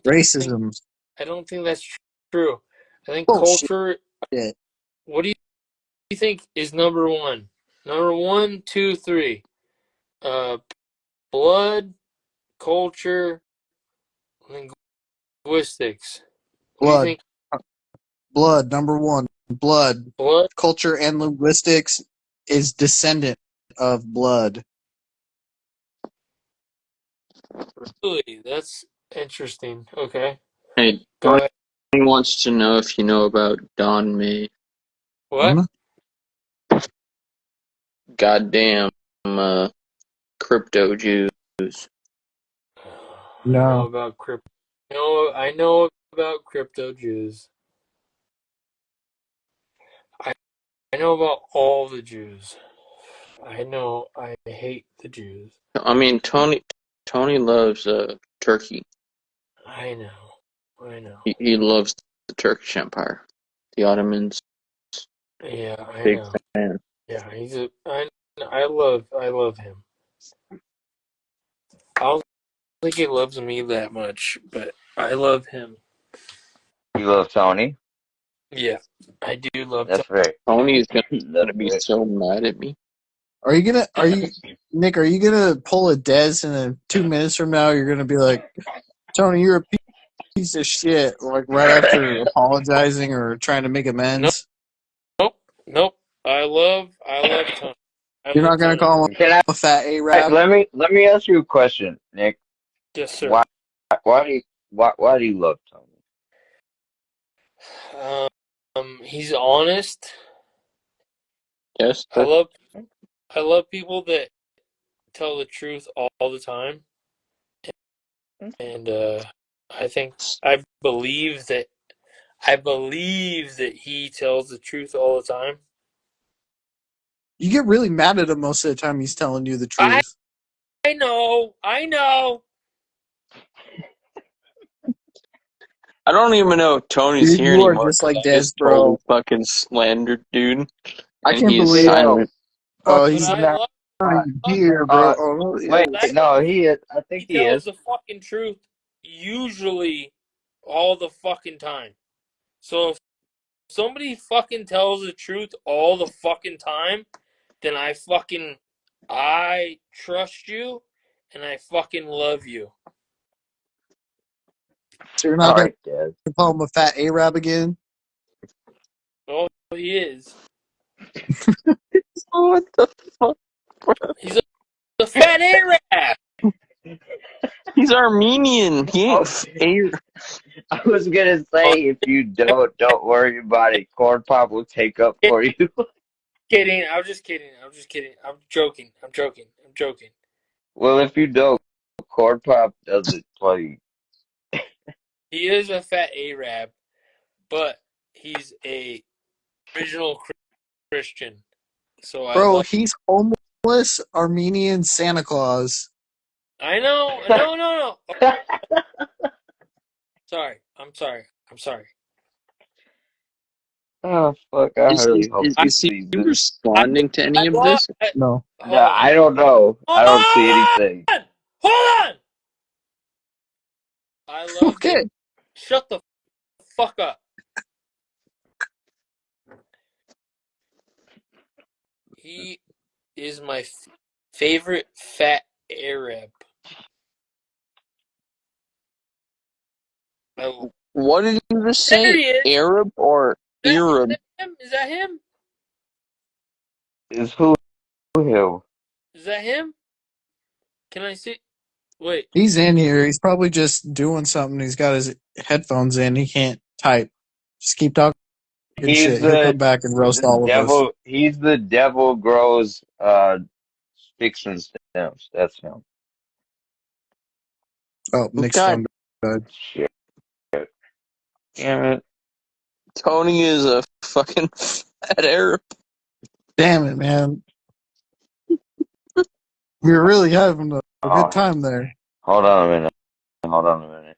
racism. I don't think that's true. I think Bullshit. culture. What do you think is number one? Number one, two, three. Uh, blood, culture, linguistics. What do you Blood. think? Blood, number one. Blood. Blood. Culture and linguistics is descendant of blood. Really? That's interesting. Okay. Hey, Go Tony ahead. wants to know if you know about Don May. What? Goddamn crypto Jews. I know No. about crypto. No, I know about crypto Jews. I I know about all the Jews. I know I hate the Jews. I mean, Tony loves Turkey. I know. I know. He loves the Turkish Empire, the Ottomans. Yeah, I Big know. fan. Yeah, I love him. I don't think he loves me that much, but I love him. You love Tony? Yeah, I do love Tom. That's right. Tony is That's gonna be right. so mad at me. Nick, are you gonna pull a Dez and then 2 minutes from now you're gonna be like, Tony, you're a piece of shit, like right after apologizing or trying to make Nope, amends? nope. I love Tony. I You're love not gonna Tony. call him Can a fat I Arab? let me ask you a question, Nick. Yes, Why sir. why do you why do you love Tony? He's honest. Yes, I love I love people that tell the truth all the time, and I think I believe that he tells the truth all the time. You get really mad at him most of the time he's telling you the I truth. I know. I don't even know if Tony's Dude, here you are anymore just because like I Dez, just totally bro. fucking slandered dude, I and can't he is believe Wait, no. silent. oh But he's He's I not. love not here, bro. Uh, Oh wait, yeah. no, he is. I he think he tells is. the fucking truth usually all the fucking time. So if somebody fucking tells the truth all the fucking time, then I trust you and I fucking love you. So you're not All gonna right, Dad. call him a fat Arab again? Oh, he is. Oh, what the fuck? He's a fat Arab. He's Armenian. He ain't Oh, fair. I was gonna Oh, say if you don't worry about it, Corn Pop will take up for you. kidding. I'm just kidding. I'm joking. I'm joking. Well, if you don't, Corn Pop does it for you. He is a fat Arab, but he's a original Christian, so I Bro, love. he's homeless Armenian Santa Claus. I know. No, no, no. Oh, sorry. I'm sorry. I'm sorry. Oh fuck! I Is really is, hope is, I he is he sees this. I responding to any I of lost. this? No. No, Hold on. I don't know. Hold I don't see anything. on. Hold on. I love Dave. Okay. Shut the fuck up. He is my favorite fat Arab. Oh, What did you just there say? he is. Arab or Is Arab? that him? Is that him? Is who him? Is that him? Can I see? Wait. He's in here. He's probably just doing something. He's got his headphones in. He can't type. Just keep talking He's shit. He'll the come back and roast the all of us. devil. He's the devil grows sticks and stems. That's him. Oh, Nick's God, phone died. Shit. Damn it. Tony is a fucking fat Arab. Damn it, man. We were really having a good Oh, time there. hold on a minute. Hold on a minute.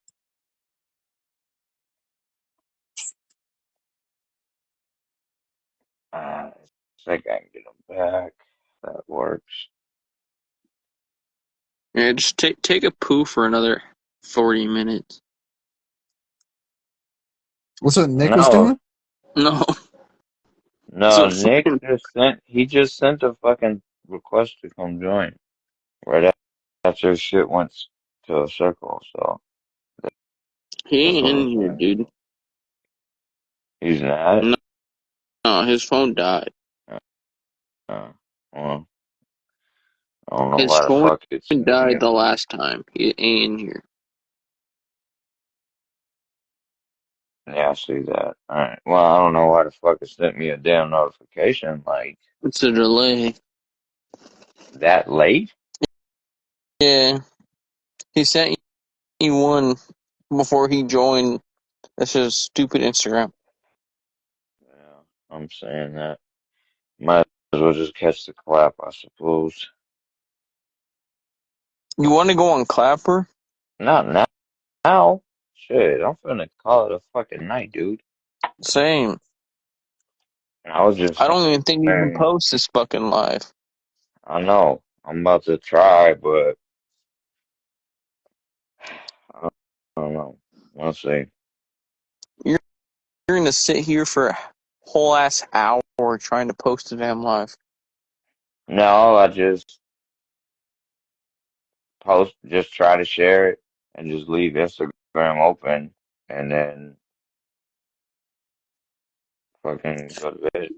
I think I can get him back. That works. Yeah, just take a poo for another 40 minutes. What's what Nick was No, doing? No, it's no. a Nick fucking. just sent. He just sent a fucking request to come join right after shit went to a circle. So He that's ain't what in I'm here, saying. dude. He's not. No, no, his phone died. Uh, well, I don't know His why the phone fuck it sent me died a. the last time. He ain't in here. Yeah, I see that. Alright. Well, I don't know why the fuck it sent me a damn notification like It's a delay. that late. Yeah, he sent you one before he joined. That's his stupid Instagram. Yeah, I'm saying that. Might as well just catch the clap, I suppose. You want to go on Clapper? Not now. Shit, I'm finna call it a fucking night, dude. Same. I was just I don't even think you can saying, post this fucking live. I know, I'm about to try, but I don't know. We'll see. You're, you're gonna sit here for a whole ass hour trying to post a damn live. No, I just just try to share it and just leave Instagram open and then fucking go to bed.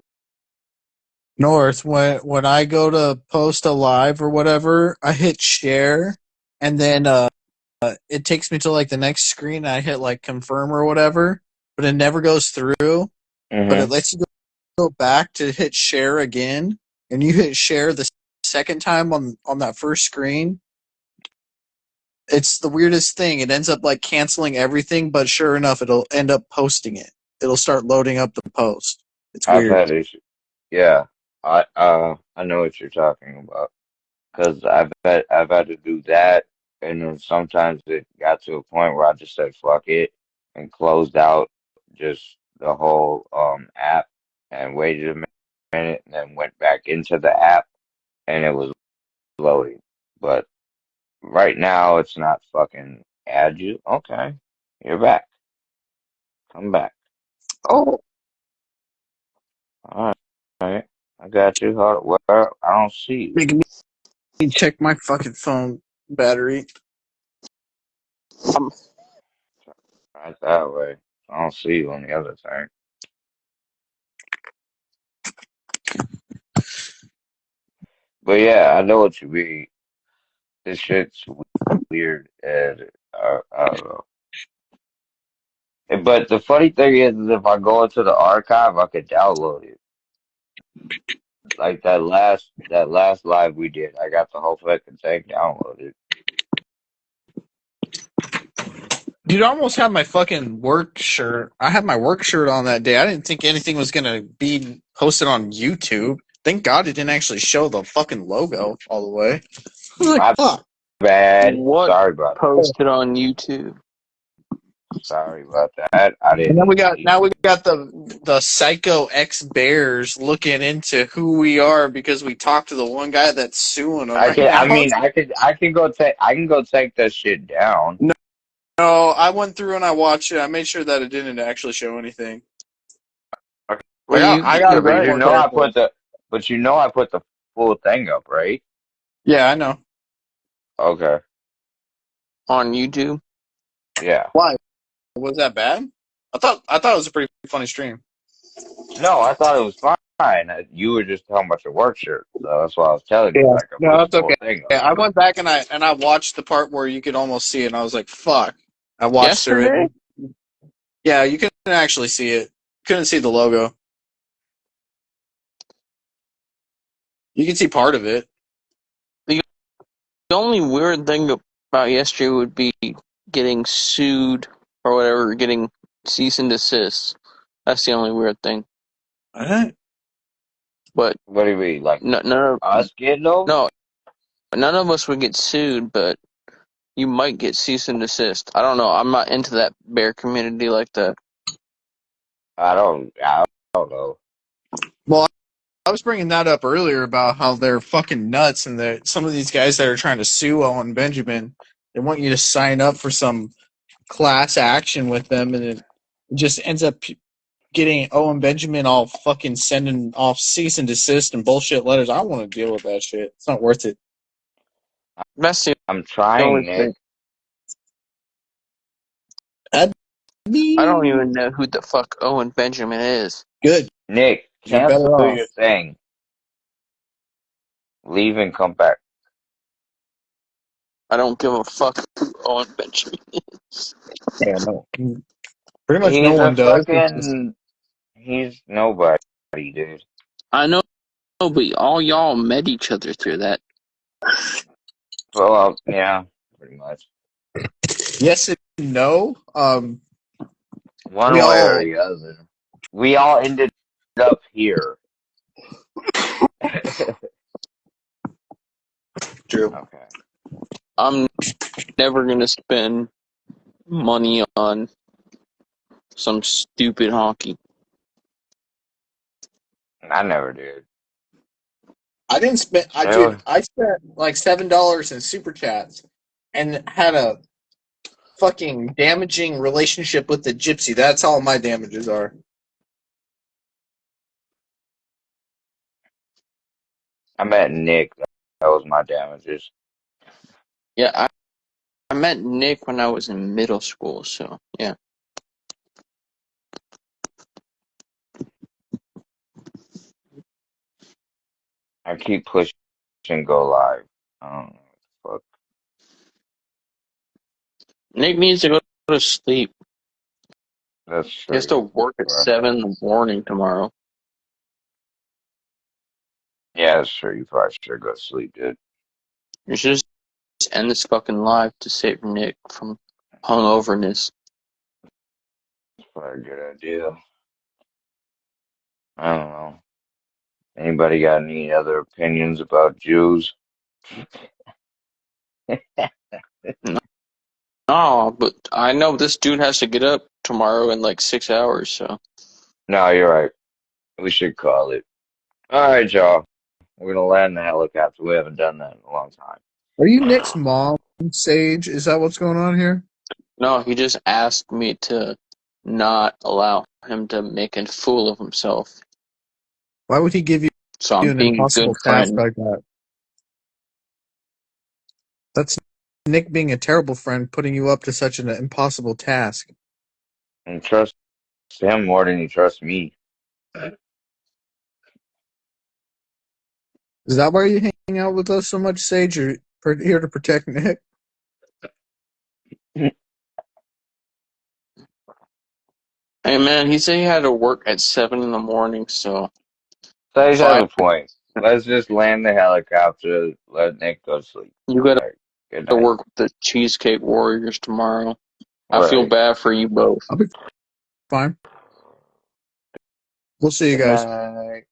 North, when I go to post a live or whatever, I hit share, and then it takes me to like the next screen. I hit like confirm or whatever, but it never goes through. But it Mm-hmm. lets you go back to hit share again, and you hit share the second time on that first screen. It's the weirdest thing. It ends up like canceling everything, but sure enough, it'll end up posting it. It'll start loading up the post. It's I've weird. had issues. Yeah, I know what you're talking about because I've had to do that, and then sometimes it got to a point where I just said fuck it and closed out just the whole app and waited a minute and then went back into the app and it was loading. But right now it's not fucking add you. Okay, you're back. Come back. Oh, All right, all right. I got you. Where I don't see you. making me check my fucking phone battery. Um, Right that way. I don't see you on the other thing. But yeah, I know what you mean. This shit's weird, and I don't know. But the funny thing is if I go into the archive, I could download it. Like that last live we did, I got the whole fucking thing downloaded. Dude, I almost had my fucking work shirt. I had my work shirt on that day. I didn't think anything was gonna be posted on YouTube. Thank God it didn't actually show the fucking logo all the way. I was like, My fuck. bad. What Sorry about that. posted on YouTube? Sorry about that. I And then didn't see. we got the psycho ex bears looking into who we are because we talked to the one guy that's suing them I right can. I now. mean, I can go take. I can go take that shit down. No, I went through and I watched it. I made sure that it didn't actually show anything. Well, I Yeah, gotta but be you more know I careful. put the. But you know I put the full thing up, right? Yeah, I know. Okay. on YouTube. Yeah. Why? Was that bad? I thought it was a pretty funny stream. No, I thought it was fine. You were just talking about your work shirt, so that's why I was telling you. Yeah. Like I No, put the that's full okay. thing Yeah, up. I went back and I watched the part where you could almost see it, and I was like, "Fuck!" I watched through it. Yesterday, Yeah, you couldn't actually see it. Couldn't see the logo. You can see part of it. the only weird thing about yesterday would be getting sued or whatever, getting cease and desist. That's the only weird thing. What? But What do you mean? Like none of us getting them? no, none of us would get sued, but you might get cease and desist. I don't know. I'm not into that bear community like that. I don't know. Well, I was bringing that up earlier about how they're fucking nuts, and that some of these guys that are trying to sue Owen Benjamin, they want you to sign up for some class action with them, and it just ends up getting Owen Benjamin all fucking sending off cease and desist and bullshit letters. I don't want to deal with that shit. It's not worth it. That's the I'm only trying, thing. Nick. That'd I don't be even know who the fuck Owen Benjamin is. good. Nick, You're cancel better off. your thing. Leave and come back. I don't give a fuck who Owen Benjamin is. Yeah, no. Pretty much no He's a one does. It's just, fucking. He's nobody, dude. I know, but all y'all met each other through that. Well, yeah, pretty much. yes and no. We One way or all the other. We all ended up here. Okay. Drew. I'm never gonna spend money on some stupid hockey. I never did. I didn't spend. Anyway, I spent like $7 in super chats, and had a fucking damaging relationship with the gypsy. That's all my damages are. I met Nick. That was my damages. Yeah, I met Nick when I was in middle school, so yeah. I keep pushing go live. I don't know what Nick needs to go to sleep. the fuck. That's He has to true. work at But 7 in the morning tomorrow. yeah, that's true. You probably should go to sleep, dude. You should just end this fucking live to save Nick from hungoverness. That's probably a good idea. I don't know. Anybody got any other opinions about Jews? No, but I know this dude has to get up tomorrow in like 6 hours, so. No, you're right. We should call it. All right, y'all. We're gonna land the helicopter. We haven't done that in a long time. Are you Nick's mom, Sage? Is that what's going on here? No, he just asked me to not allow him to make a fool of himself. Why would he give So I'm you an being a good impossible task friend. like that? That's Nick being a terrible friend, putting you up to such an impossible task. And trust him more than you trust me. Is that why you hang out with us so much, Sage? You're here to protect Nick? Hey man, he said he had to work at 7 in the morning, so Sage has five. a point. Let's just land the helicopter. Let Nick go to sleep. You All got right. Good to night. work with the Cheesecake Warriors tomorrow. I All feel right. bad for you both. I'll be fine. We'll see you Good guys. night.